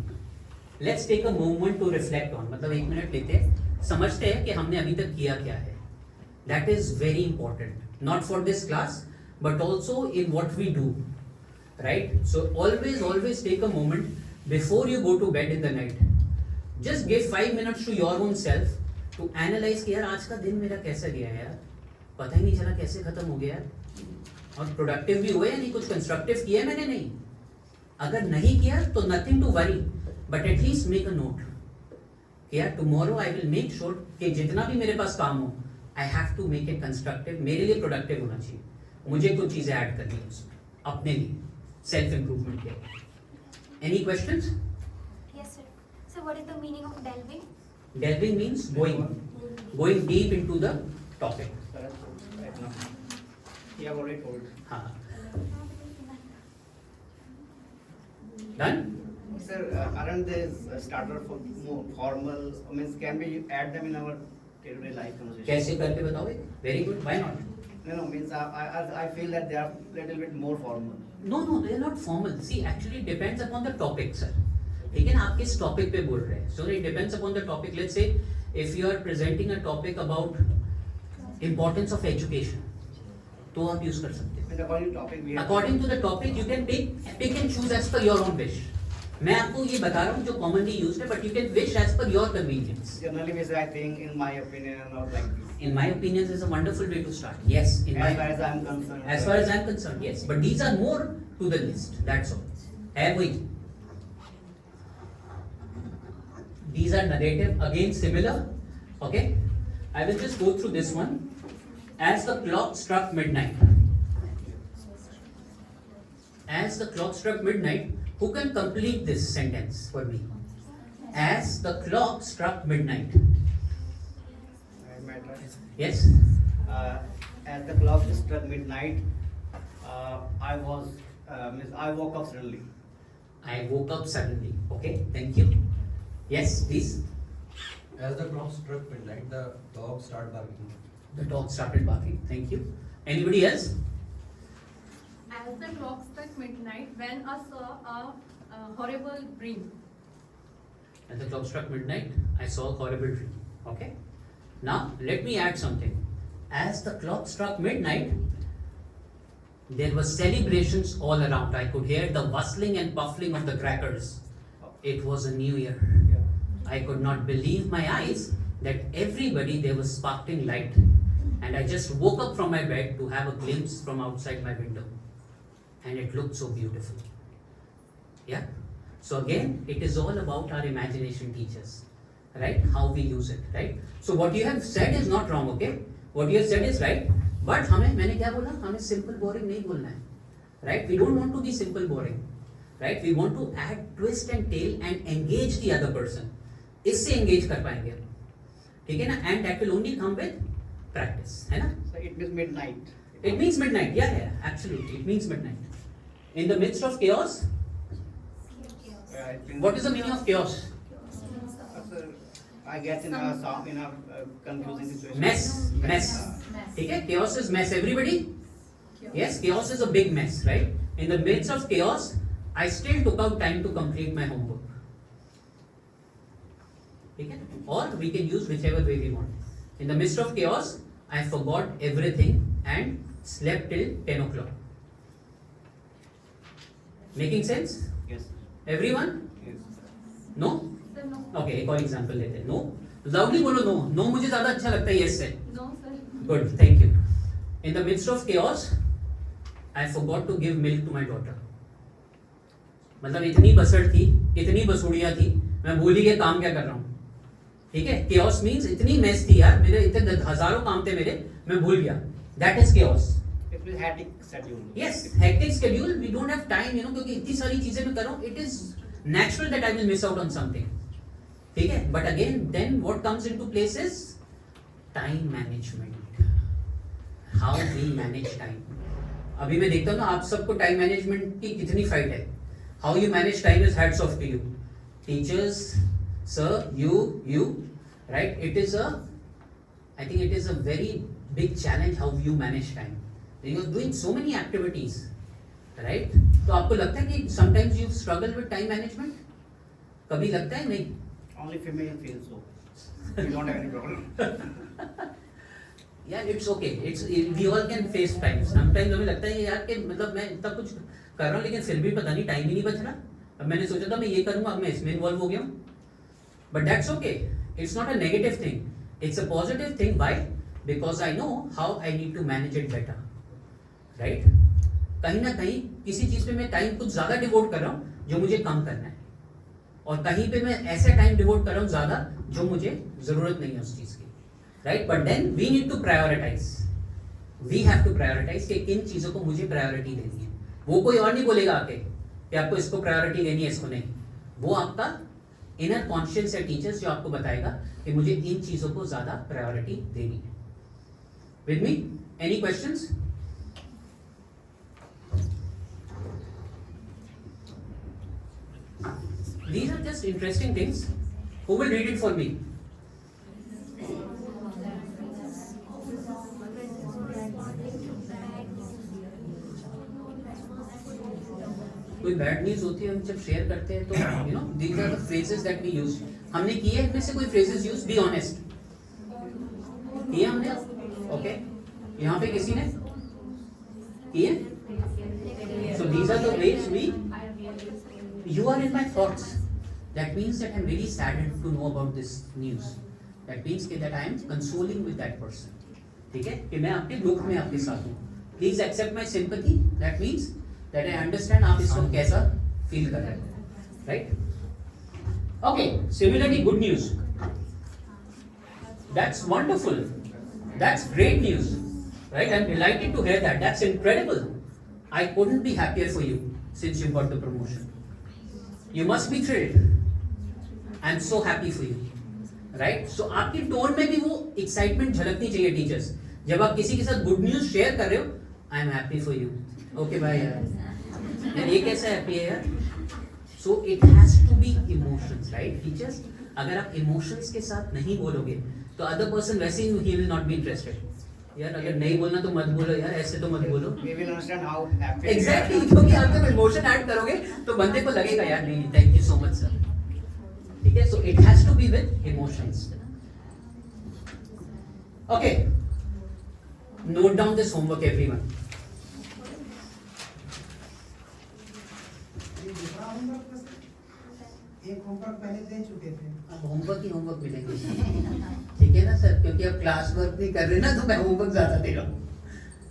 let's take a moment to reflect on. मतलब 1 minute लेते हैं, समझते हैं कि हमने अभी तक किया क्या है. That is very important, not for this class, but also in what we do, right? So always take a moment before you go to bed in the night. Just give 5 minutes to your own self to analyze कि यार आज का दिन मेरा कैसा गया है यार, पता ही नहीं चला कैसे खत्म हो गया यार, और प्रोडक्टिव भी हुए या नहीं, कुछ कंस्ट्रक्टिव किया है मैंने नहीं. अगर नहीं किया तो nothing to worry, but at least make a note कि यार tomorrow I will make sure कि जितना भी मेरे पास काम हो, I have to make it constructive. मेरे लिए प्रोडक्टिव होना चाहिए, मुझे कुछ चीजें ऐड करनी है उसमें अपने लिए, सेल्फ इंप्रूवमेंट के लिए. Any questions? Yes, sir. So what is the meaning of delving? Delving means going deep into the topic. You have already told. हाँ. Done? Sir, aren't these starter for more formal? Means can we add them in our day-to-day life conversation? कैसे करके बताओ? Very good. Why not? No, means I feel that they are little bit more formal. No, they are not formal. See, actually it depends upon the topic, sir. ठीक है ना, आप किस topic पे बोल रहे हैं. So it depends upon the topic. Let's say if you are presenting a topic about importance of education, तो आप यूज कर सकते हैं. According to the topic, you can pick and choose as per your own wish. मैं आपको ये बता रहा हूँ जो commonly used है, but you can wish as per your convenience. Generally, I think, in my opinion, or like this. In my opinion, this is a wonderful way to start. Yes, As far as I'm concerned. As far as I'm concerned, yes. But these are more to the list. That's all. है वही. These are narrative, again similar. Okay, I will just go through this one. As the clock struck midnight. As the clock struck midnight. Who can complete this sentence for me? As the clock struck midnight. Yes. As the clock struck midnight, I woke up suddenly. I woke up suddenly. Okay, thank you. Yes, please. As the clock struck midnight, the dog started barking. The dog started barking. Thank you. Anybody else? As the clock struck midnight, when I saw a horrible dream. As the clock struck midnight, I saw a horrible dream. Okay. Now let me add something. As the clock struck midnight, there were celebrations all around. I could hear the bustling and puffing of the crackers. It was a new year. I could not believe my eyes that everybody there was sparkling light, and I just woke up from my bed to have a glimpse from outside my window, and it looked so beautiful. Yeah. So again, it is all about our imagination, teachers, right? How we use it, right? So what you have said is not wrong, okay? What you have said is right, but मैंने क्या बोला? हमें simple boring नहीं बोलना है, right? We don't want to be simple boring, right? We want to add twist and tail and engage the other person. इससे engage कर पाएंगे हम, ठीक है ना? And that will only come with practice, है ना? So it means midnight. It means midnight. Yeah, absolutely. It means midnight. In the midst of chaos. What is the meaning of chaos? I guess in a confusing situation. Mess. ठीक है? Chaos is mess. Everybody? Yes, chaos is a big mess, right? In the midst of chaos, I still took out time to complete my homework. ठीक है? Or we can use whichever way we want. In the midst of chaos, I forgot everything and slept till 10 o'clock. Making sense? Yes. Everyone? Yes. No? Sir, no. Okay, एक और example लेते हैं. No? Loudly बोलो no. No मुझे ज़्यादा अच्छा लगता है yes से. No, sir. Good, thank you. In the midst of chaos, I forgot to give milk to my daughter. मतलब इतनी बसड़ थी, इतनी बसुड़िया थी, मैं भूल ही गया काम क्या कर रहा हूँ, ठीक है। chaos means इतनी मेस थी यार, मेरे इतने हजारों काम थे मेरे, मैं भूल गया, that is chaos. It will hectic schedule. Yes, hectic schedule, we don't have time, you know, क्योंकि इतनी सारी चीजें मैं कर रहा हूँ, it is natural that I will miss out on something, ठीक है। But again, then what comes into place is time management, how we manage time. अभी मैं देखता हूँ ना, आप सबको टाइम मैनेजमेंट की कितनी फाइट है. How you manage time is hats off to you, teachers, sir, you, right? It is a, I think it is a very big challenge how you manage time. You are doing so many activities, right? तो आपको लगता है कि sometimes you struggle with time management? कभी लगता है नहीं? Only female feel so. We don't have any problem. Yeah, it's okay. We all can face time. Sometimes हमें लगता है यार कि मतलब मैं इतना कुछ कर रहा हूँ लेकिन फिर भी पता नहीं टाइम ही नहीं बच रहा. अब मैंने सोचा था मैं ये करूँगा, अब मैं इसमें इन्वॉल्व हो गया हूँ. But that's okay. It's not a negative thing. It's a positive thing. Why? Because I know how I need to manage it better. Right कहीं ना कहीं किसी चीज पे मैं टाइम कुछ ज्यादा डिवोट कर रहा हूँ जो मुझे कम करना है, और कहीं पे मैं ऐसा टाइम डिवोट कर रहा हूँ ज्यादा जो मुझे जरूरत नहीं है उस चीज की, right. But then we need to prioritise, we have to prioritise कि किन चीजों को मुझे प्रायोरिटी देनी है. वो कोई और नहीं बोलेगा आके कि आपको इसको प्रायोरिटी देनी है, इसको नहीं. वो आपका इनर कॉन्शियस है टीचर्स जो आपको बताएगा कि मुझे इन चीजों को ज्यादा प्रायोरिटी देनी है. With me, any questions? These are just interesting things. Who will read it for me? कोई बैड न्यूज होती है हम जब शेयर करते हैं तो you know these are the phrases that we use. हमने किए इनमें से कोई phrases use? Be honest. किए हमने? Okay. यहाँ पे किसी ने किए? So these are the ways we. You are in my thoughts. That means that I'm really saddened to know about this news. That means that I am consoling with that person. ठीक है कि मैं आपके दुख में आपके साथ हूँ. Please accept my sympathy. That means that I understand आप इस वक्त कैसा फील कर रहे हैं, right? Okay. Similarly, good news. That's wonderful. That's great news, right? I'm delighted to hear that. That's incredible. I couldn't be happier for you since you got the promotion. You must be thrilled. I'm so happy for you, right? So आपकी tone में भी वो excitement झलकनी चाहिए teachers. जब आप किसी के साथ गुड न्यूज शेयर कर रहे हो, I am happy for you. Okay भाई यार ये कैसा हैप्पी है यार? So it has to be emotions, right teachers? अगर आप इमोशंस के साथ नहीं बोलोगे तो अदर पर्सन वैसे he will not be interested. यार अगर नहीं बोलना तो मत बोलो यार, ऐसे तो मत बोलो. We will understand how happy. Exactly, क्योंकि आप जब इमोशन ऐड करोगे तो बंदे को लगेगा यार नहीं, thank you so much sir. ठीक है, so it has to be with emotions. Okay, note down this homework everyone. एक होमवर्क पहले दे चुके थे. अब होमवर्क ही होमवर्क मिलेंगे, ठीक है ना सर? क्योंकि अब क्लास वर्क नहीं कर रहे ना तो मैं होमवर्क ज्यादा दे रहा हूँ.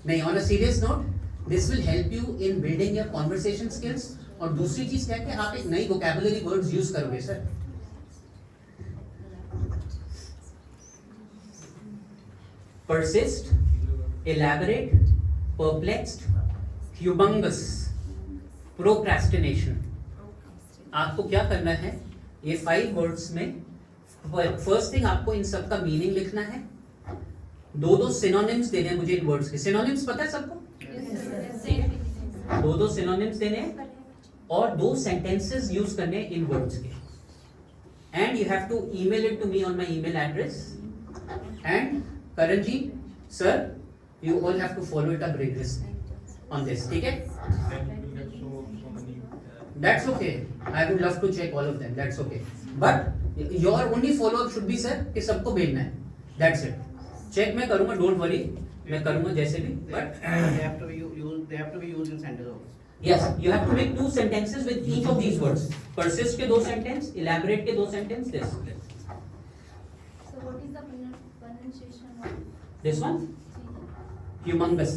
नहीं, on a serious note, this will help you in building your conversation skills. और दूसरी चीज क्या है कि आप एक नई वोकैबुलरी वर्ड्स यूज करोगे sir. Persist, elaborate, perplexed, humongous, procrastination. आपको क्या करना है? ये 5 वर्ड्स में फर्स्ट थिंग आपको इन सब का मीनिंग लिखना है. 2 सिनोनिम्स देने हैं मुझे इन वर्ड्स के. सिनोनिम्स पता है सबको? 2 सिनोनिम्स देने हैं और 2 सेंटेंसेस यूज करने हैं इन वर्ड्स के. And you have to email it to me on my email address. And Karan ji, sir, you all have to follow it up rigorously on this. ठीक है? That's okay. I would love to check all of them. That's okay. But your only follow up should be sir कि सबको भेजना है. That's it. Check मैं करूँगा. Don't worry. मैं करूँगा जैसे भी. But they have to be used in sentence also. Yes, you have to make 2 sentences with each of these words. Persist के 2 sentence, elaborate के 2 sentence. This. So what is the pronunciation of This one? Humongous.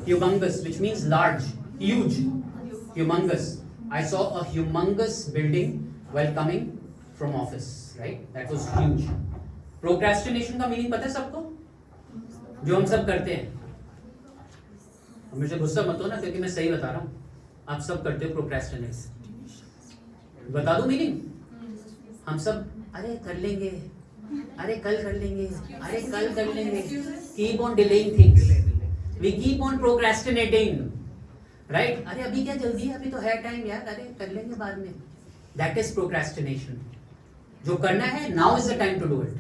Humongous, which means large, huge. Humongous. I saw a humongous building while coming from office, right? That was huge. Procrastination का meaning पता है सबको? जो हम सब करते हैं. मुझे गुस्सा मत हो ना, क्योंकि मैं सही बता रहा हूँ. आप सब करते हो procrastinate. बता दो meaning? हम सब अरे कर लेंगे, अरे कल कर लेंगे, अरे कल कर लेंगे. Keep on delaying things. We keep on procrastinating. Right? अरे अभी क्या जल्दी है, अभी तो है टाइम यार, अरे कर लेंगे बाद में. That is procrastination. जो करना है, now is the time to do it.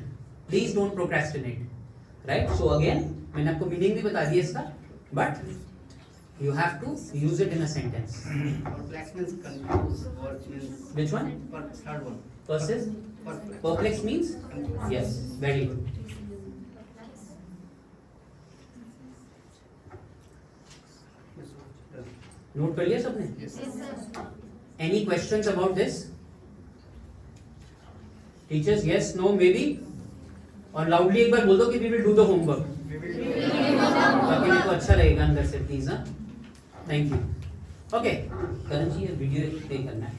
Please don't procrastinate. Right? So again, मैंने आपको मीनिंग भी बता दिया इसका, but you have to use it in a sentence. Perplex means confused, or means. Which one? Third one. First is Perplex. perplex means? Yes, very good. Note कर लिया सबने? Any questions about this? Teachers, yes, no, maybe? और loudly एक बार बोल दो कि we will do the homework. ताकि मेरे को अच्छा लगेगा अंदर से, प्लीज. हाँ, थैंक यू. ओके, करण जी ये वीडियो प्ले करना है.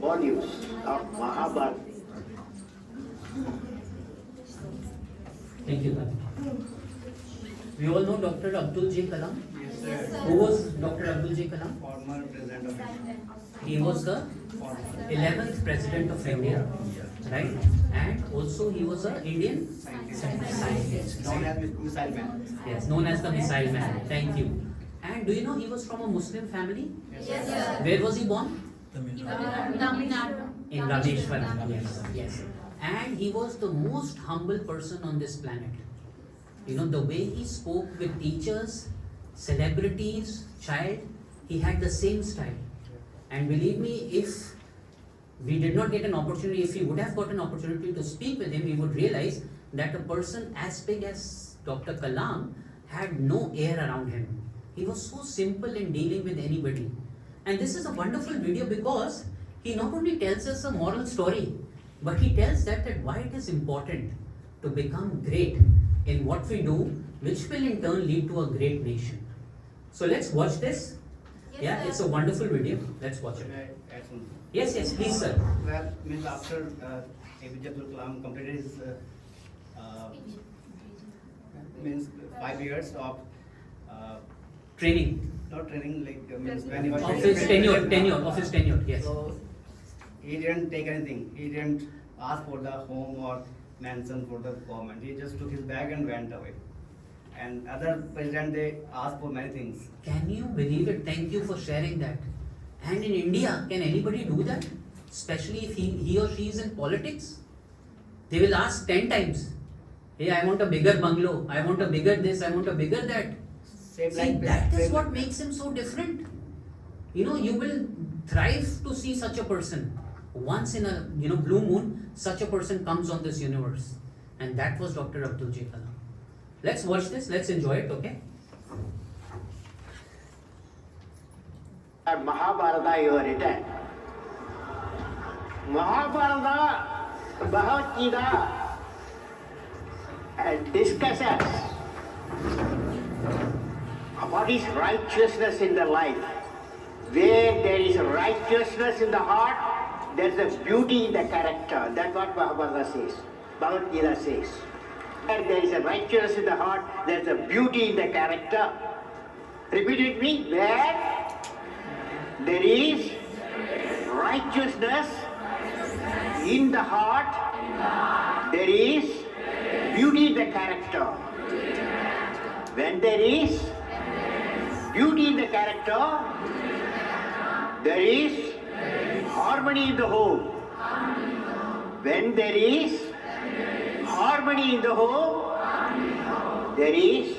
Volumes of Mahabharata. Thank you, Karan. We all know Dr. Abdul J. Kalam. Yes, sir. Who was Dr. Abdul J. Kalam? Former president of India. He was the Former. 11th president of India, right? And also he was an Indian scientist. Known as Missile Man. Yes, known as the Missile Man. Thank you. And do you know he was from a Muslim family? Yes, sir. Where was he born? Tamil Nadu. In Rameshwaram. Yes, yes. And he was the most humble person on this planet. You know, the way he spoke with teachers, celebrities, child, he had the same style. And believe me, if we did not get an opportunity, if we would have got an opportunity to speak with him, we would realize that a person as big as Dr. Kalam had no air around him. He was so simple in dealing with anybody. And this is a wonderful video because he not only tells us a moral story, but he tells that why it is important to become great in what we do, which will in turn lead to a great nation. So let's watch this. Yeah, it's a wonderful video. Let's watch it. Can I add something? Yes, yes, please, sir. Well, means after APJ Abdul Kalam completed his means 5 years of Training. not training, like means when he was Of his tenure, yes. So he didn't take anything. He didn't ask for the home or mansion for the government. He just took his bag and went away. And other president, they asked for many things. Can you believe it? Thank you for sharing that. And in India, can anybody do that? Especially if he or she is in politics? They will ask 10 times. Hey, I want a bigger bungalow. I want a bigger this. I want a bigger that. Same See, like that is same what like- makes him so different. You know, you will thrive to see such a person. Once in a blue moon, such a person comes on this universe. And that was Dr. Abdul J. Kalam. Let's watch this. Let's enjoy it, okay? Mahabharata you are written. Mahabharata, Bhagavad Gita discusses What is righteousness in the life? Where there is righteousness in the heart, there is a beauty in the character. That's what Mahabharata says. Bhagavad Gita says. Where there is a righteousness in the heart, there is a beauty in the character. Repeat it with me. Where there is righteousness in the heart, there is beauty in the character. When there is beauty in the character, there is harmony in the home. When there is harmony in the home, there is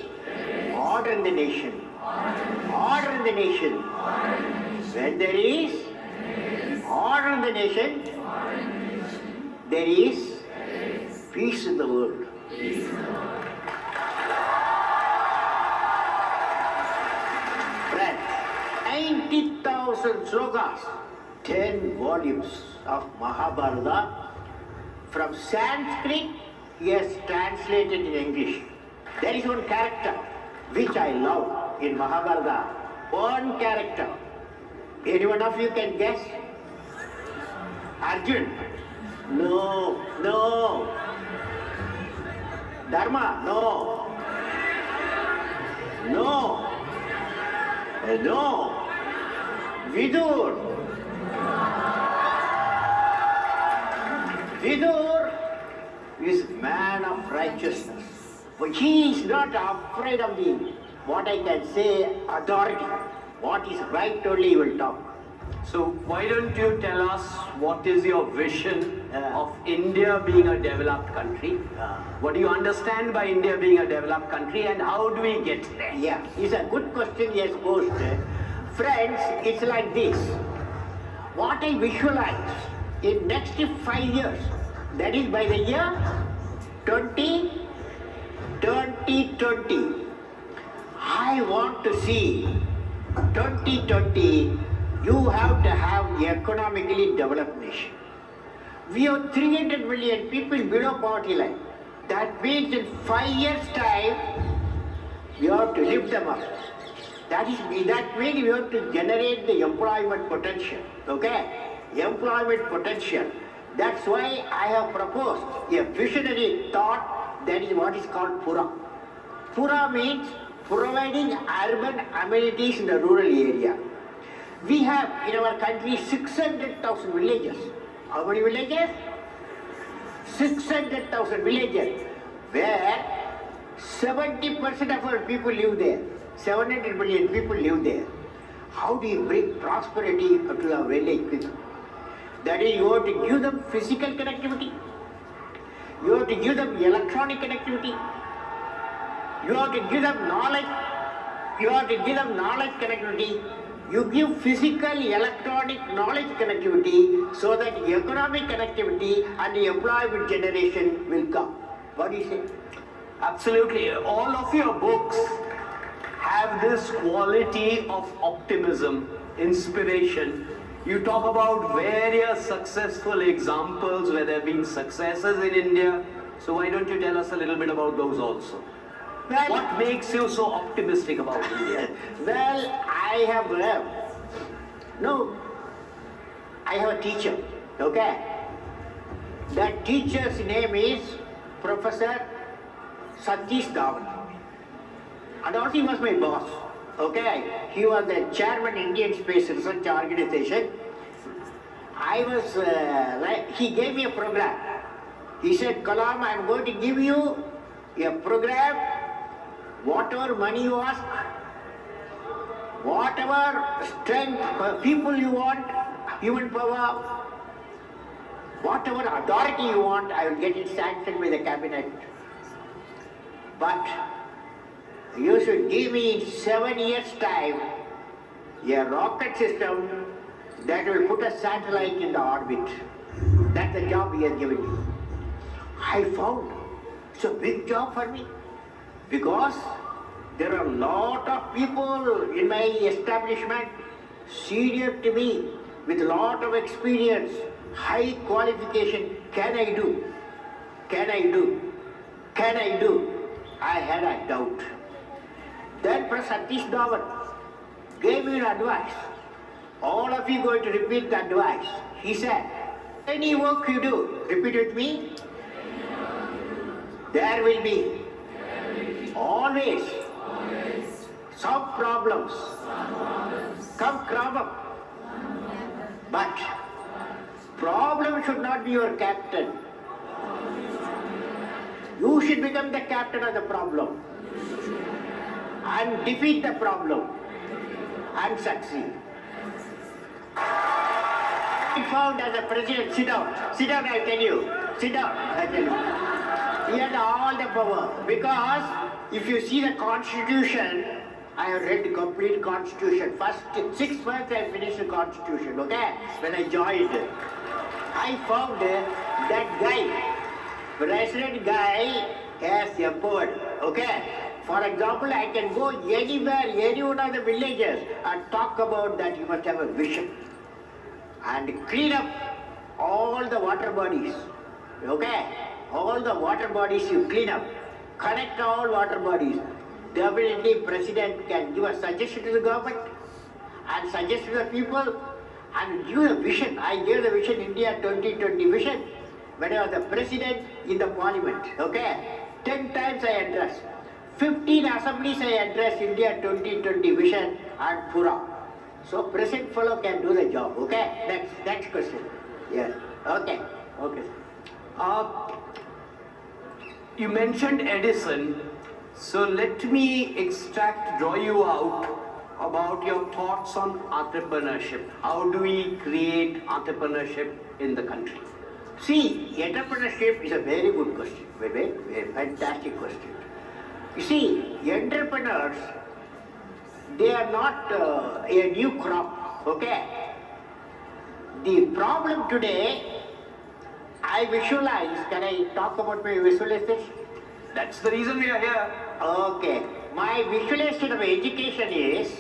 order in the nation. Order in the nation. When there is order in the nation, there is peace in the world. Friends, 90,000 slokas, 10 volumes of Mahabharata. From Sanskrit, he has translated in English. There is one character which I love in Mahabharata. One character. Any one of you can guess? Arjun? No, no. Dharma? No. No. No. Vidur? Vidur is man of righteousness. But he is not afraid of the, what I can say, authority. What is right only he will talk. So why don't you tell us what is your vision of India being a developed country? What do you understand by India being a developed country and how do we get there? Yeah, it's a good question he has posed. Friends, it's like this. What I visualize in next 5 years, that is by the year 2020, I want to see 2020, you have to have the economically developed nation. We have 300 million people below poverty line. That means in 5 years' time, we have to lift them up. That means we have to generate the employment potential. Okay? Employment potential. That's why I have proposed a visionary thought, that is what is called Pura. Pura means providing urban amenities in the rural area. We have in our country 600,000 villages. How many villages? 600,000 villages, where 70% of our people live there. 700 million people live there. How do you bring prosperity to the village people? That is, you have to give them physical connectivity. You have to give them electronic connectivity. You have to give them knowledge. You have to give them knowledge connectivity. You give physical, electronic, knowledge connectivity so that economic connectivity and the employment generation will come. What do you say? Absolutely. All of your books have this quality of optimism, inspiration. You talk about various successful examples where there have been successes in India. So why don't you tell us a little bit about those also? Well, what makes you so optimistic about India? Well, I have a teacher, okay? That teacher's name is Professor Satish Dhawan. And also he was my boss, okay? He was the chairman Indian Space Research Organization. He gave me a program. He said, Kalam, I'm going to give you a program. Whatever money you ask, whatever strength, people you want, human power, whatever authority you want, I will get it sanctioned by the cabinet. But you should give me in 7 years' time a rocket system that will put a satellite in the orbit. That's the job he has given me. I found it's a big job for me. Because there are a lot of people in my establishment senior to me with a lot of experience, high qualification. Can I do? Can I do? Can I do? I had a doubt. Then Professor Satish Dhawan gave me an advice. All of you going to repeat the advice. He said, any work you do, repeat with me, there will be always some problems come crop up. But problem should not be your captain. You should become the captain of the problem and defeat the problem and succeed. I found as a president, sit down, I tell you, sit down, I tell you. He had all the power because if you see the constitution, I have read the complete constitution. First 6 months I finished the constitution, okay? When I joined, I found that guy, president guy has empowered, okay? For example, I can go anywhere, any one of the villages and talk about that you must have a vision. And clean up all the water bodies, okay? All the water bodies you clean up, connect all water bodies. Definitely President can give a suggestion to the government and suggest to the people and give a vision. I gave the vision India 2020 vision when I was the president in the parliament, okay? 10 times I addressed. 15 assemblies I addressed India 2020 vision and Pura. So present fellow can do the job, okay? Next question. Yes. Okay. Okay. You mentioned Edison, so let me draw you out about your thoughts on entrepreneurship. How do we create entrepreneurship in the country? See, entrepreneurship is a very good question, very fantastic question. You see, entrepreneurs, they are not a new crop, okay? The problem today, I visualize, can I talk about my visualization? That's the reason we are here. Okay. My visualization of education is,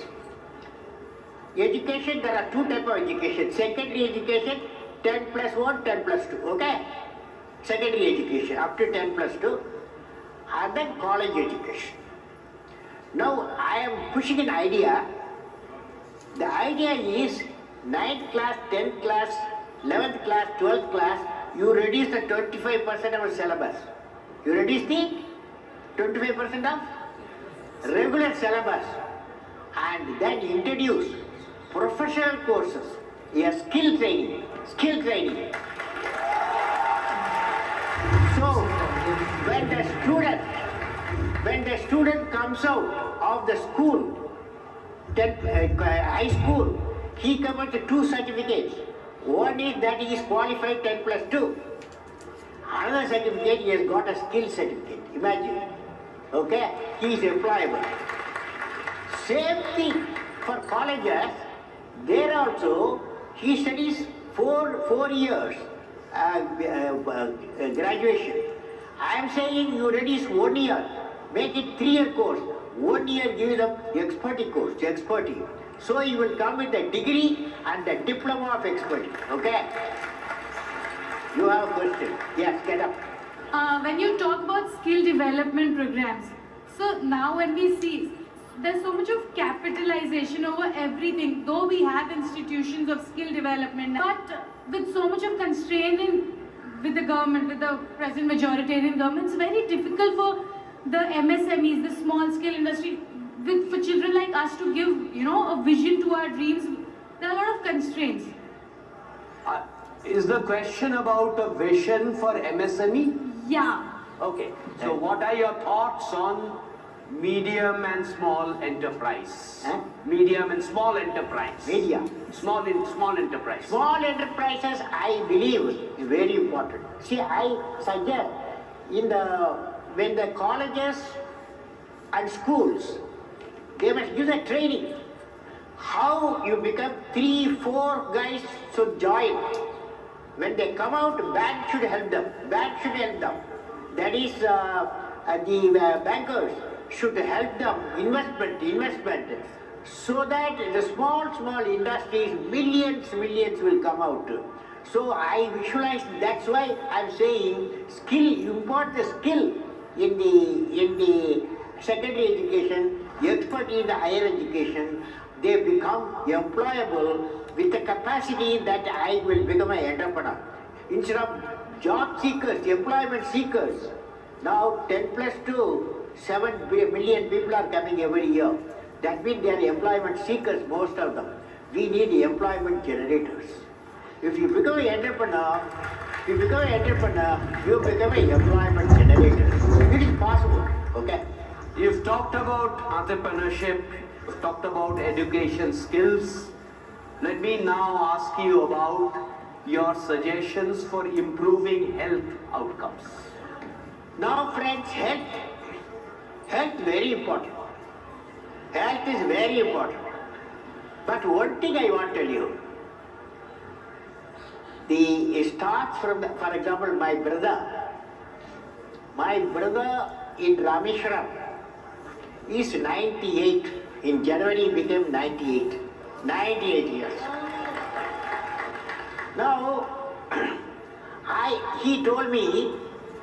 education, there are two types of education. Secondary education, 10 plus 1, 10 plus 2, okay? Secondary education, up to 10 plus 2. And then college education. Now, I am pushing an idea. The idea is 9th class, 10th class, 11th class, 12th class, you reduce the 25% of the syllabus. You reduce the 25% of regular syllabus and then introduce professional courses, skill training. So, when the student comes out of the school, high school, he comes with 2 certificates. One is that he is qualified 10 plus 2. Another certificate, he has got a skill certificate. Imagine. Okay? He is employable. Same thing for colleges. There also, he studies 4 years graduation. I am saying you reduce 1 year, make it 3-year course. 1 year gives up expertise course, expertise. So you will come with a degree and a diploma of expertise. Okay? You have a question. Yes, get up. When you talk about skill development programs, so now when we see there's so much of capitalization over everything, though we have institutions of skill development, but with so much of constraint with the government, with the present majoritarian government, it's very difficult for the MSMEs, the small scale industry, for children like us to give, a vision to our dreams. There are a lot of constraints. Is the question about a vision for MSME? Yeah. Okay. So what are your thoughts on medium and small enterprise? Medium and small enterprise. Media. Small enterprise. Small enterprises, I believe, is very important. See, I suggest when the colleges and schools, they must give the training. How you become 3-4 guys should join. When they come out, bank should help them. That is, the bankers should help them, investment, so that the small industries, millions will come out. So I visualize, that's why I'm saying skill, import the skill in the secondary education expert in the higher education, they become employable with the capacity that I will become an entrepreneur. Instead of job seekers, employment seekers, now 10 plus 2, 7 million people are coming every year. That means they are employment seekers, most of them. We need employment generators. If you become an entrepreneur, you become an employment generator. It is possible, okay? You've talked about entrepreneurship, you've talked about education skills. Let me now ask you about your suggestions for improving health outcomes. Now friends, health very important. Health is very important. But one thing I want to tell you, it starts from, for example, my brother in Rameshwaram is 98. In January he became 98. 98 years. Now, he told me,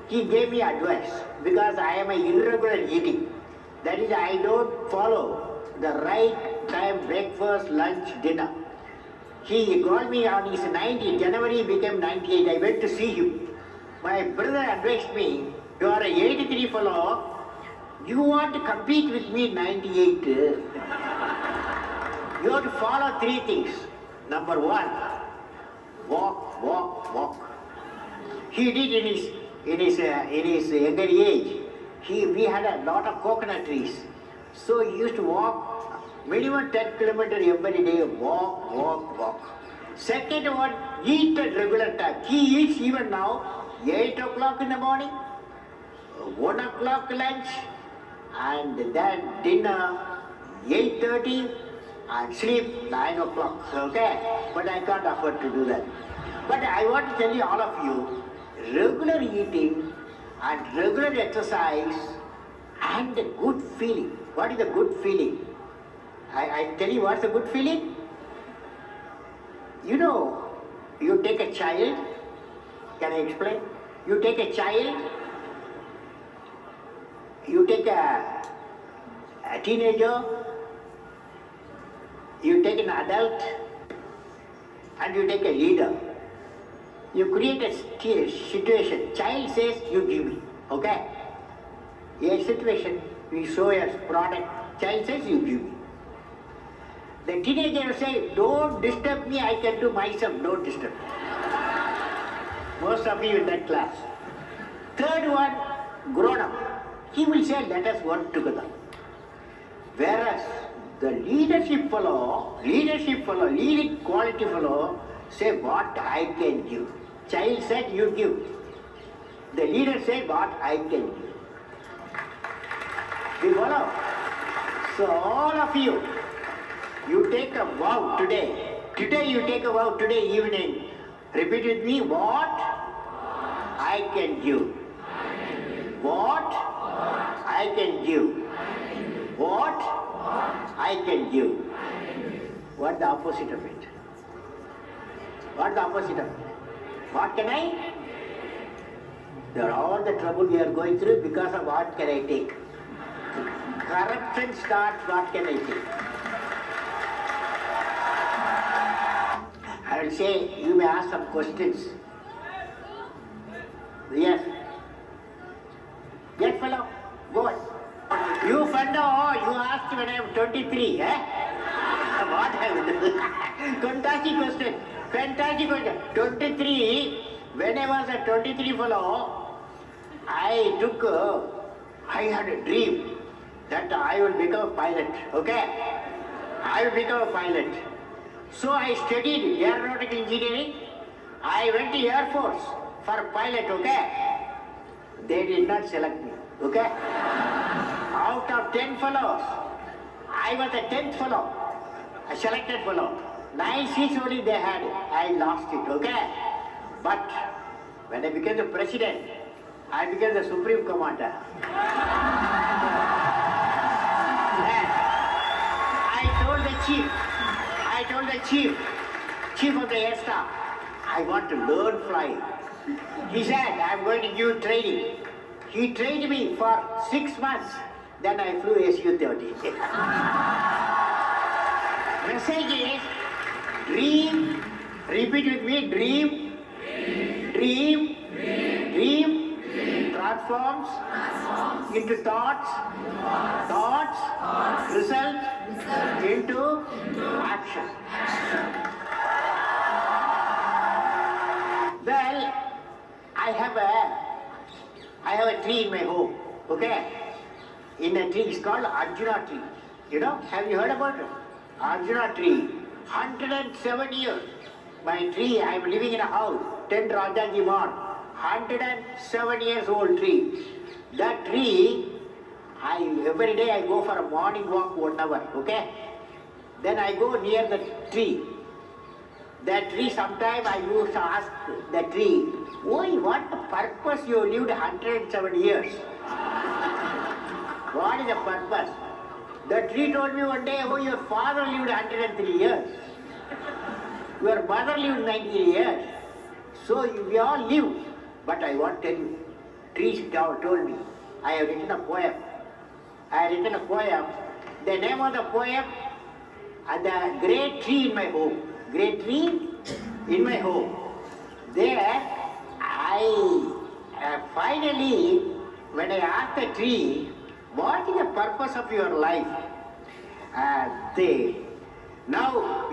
he gave me advice because I am an irregular eating. That is, I don't follow the right time, breakfast, lunch, dinner. He called me on his 90, January he became 98. I went to see him. My brother advised me, you are an 83 fellow, you want to compete with me 98. You have to follow 3 things. Number 1, walk. He did in his younger age. We had a lot of coconut trees. So he used to walk minimum 10 kilometers every day. Walk. Second one, eat at regular time. He eats even now 8 o'clock in the morning, 1 o'clock lunch, and then dinner 8:30, and sleep 9 o'clock. Okay? But I can't afford to do that. But I want to tell you, all of you, regular eating and regular exercise and a good feeling. What is a good feeling? I tell you what's a good feeling? You know, you take a child. Can I explain? You take a child, you take a teenager, you take an adult, and you take a leader. You create a situation. Child says, you give me. Okay? A situation, we show a product. Child says, you give me. The teenager will say, don't disturb me, I can do myself, don't disturb me. Most of you in that class. Third one, grown up. He will say, let us work together. Whereas the leadership fellow, leading quality fellow, say what I can give. Child said, you give. The leader said, what I can give. You follow? So all of you, you take a vow today. Today you take a vow today evening. Repeat with me, what I can give. What I can give. What I can give. What the opposite of it? What the opposite of it? What can I? There are all the trouble we are going through because of what can I take. Corruption starts, what can I take? I will say, you may ask some questions. Yes. Yes, fellow, go on. You fellow, you asked when I am 23, eh? What I will do? Fantastic question. Fantastic question. 23, when I was a 23 fellow, I had a dream that I will become a pilot, okay? I will become a pilot. So I studied aeronautical engineering. I went to Air Force for pilot, okay? They did not select me, okay? Out of 10 fellows, I was the 10th fellow, a selected fellow. 9 seats only they had. I lost it, okay? But when I became the president, I became the supreme commander. I told the chief of the air staff, I want to learn flying. He said, I'm going to give training. He trained me for 6 months. Then I flew Su-30. Message is dream. Repeat with me. Dream. Dream. Dream. Transforms into thoughts. Thoughts result into action. Well, I have a tree in my home. Okay. In a tree, it's called Arjuna tree. You know, have you heard about it? Arjuna tree, 107 years. My tree, I am living in a house, 10 Rajaji Marg, 107 years old tree. That tree, every day I go for a morning walk 1 hour, okay? Then I go near the tree. That tree, sometime I used to ask the tree, "Oi, what purpose you lived 107 years? What is the purpose?" The tree told me one day, "Oh, your father lived 103 years. Your mother lived 90 years. So we all live." But I want to tell you, trees told me, I have written a poem. The name of the poem, the great tree in my home. Great tree in my home. There, finally, when I asked the tree, "What is the purpose of your life?" Now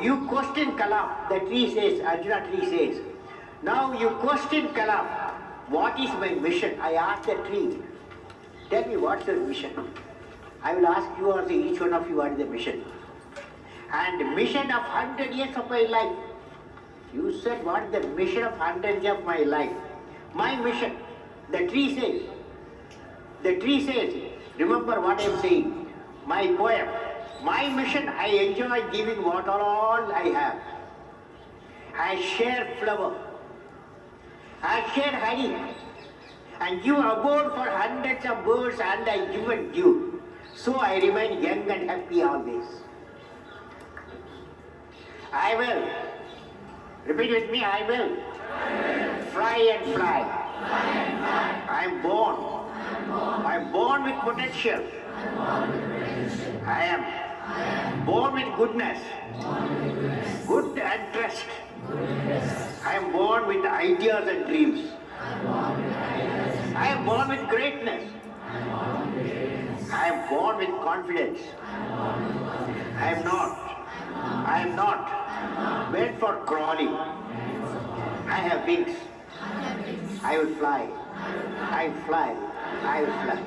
you question Kalam. The tree says, Arjuna tree says, "Now you question Kalam. What is my mission?" I asked the tree, "Tell me what's your mission?" I will ask you or each one of you what is the mission. And mission of 100 years of my life. You said, what is the mission of 100 years of my life? My mission, the tree says, remember what I am saying, my poem, my mission, I enjoy giving what all I have. I share flower, I share honey, and give abode for hundreds of birds, and I give and give. So I remain young and happy always. I will, repeat with me, I will fly and fly. I am born with potential. I am born with goodness, good and trust. I am born with ideas and dreams. I am born with greatness. I am born with confidence. I am not meant for crawling. I have wings. I will fly. I will fly. I will fly.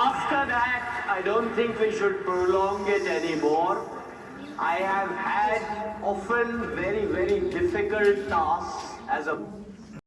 After that, I don't think we should prolong it anymore. I have had often very, very difficult tasks as a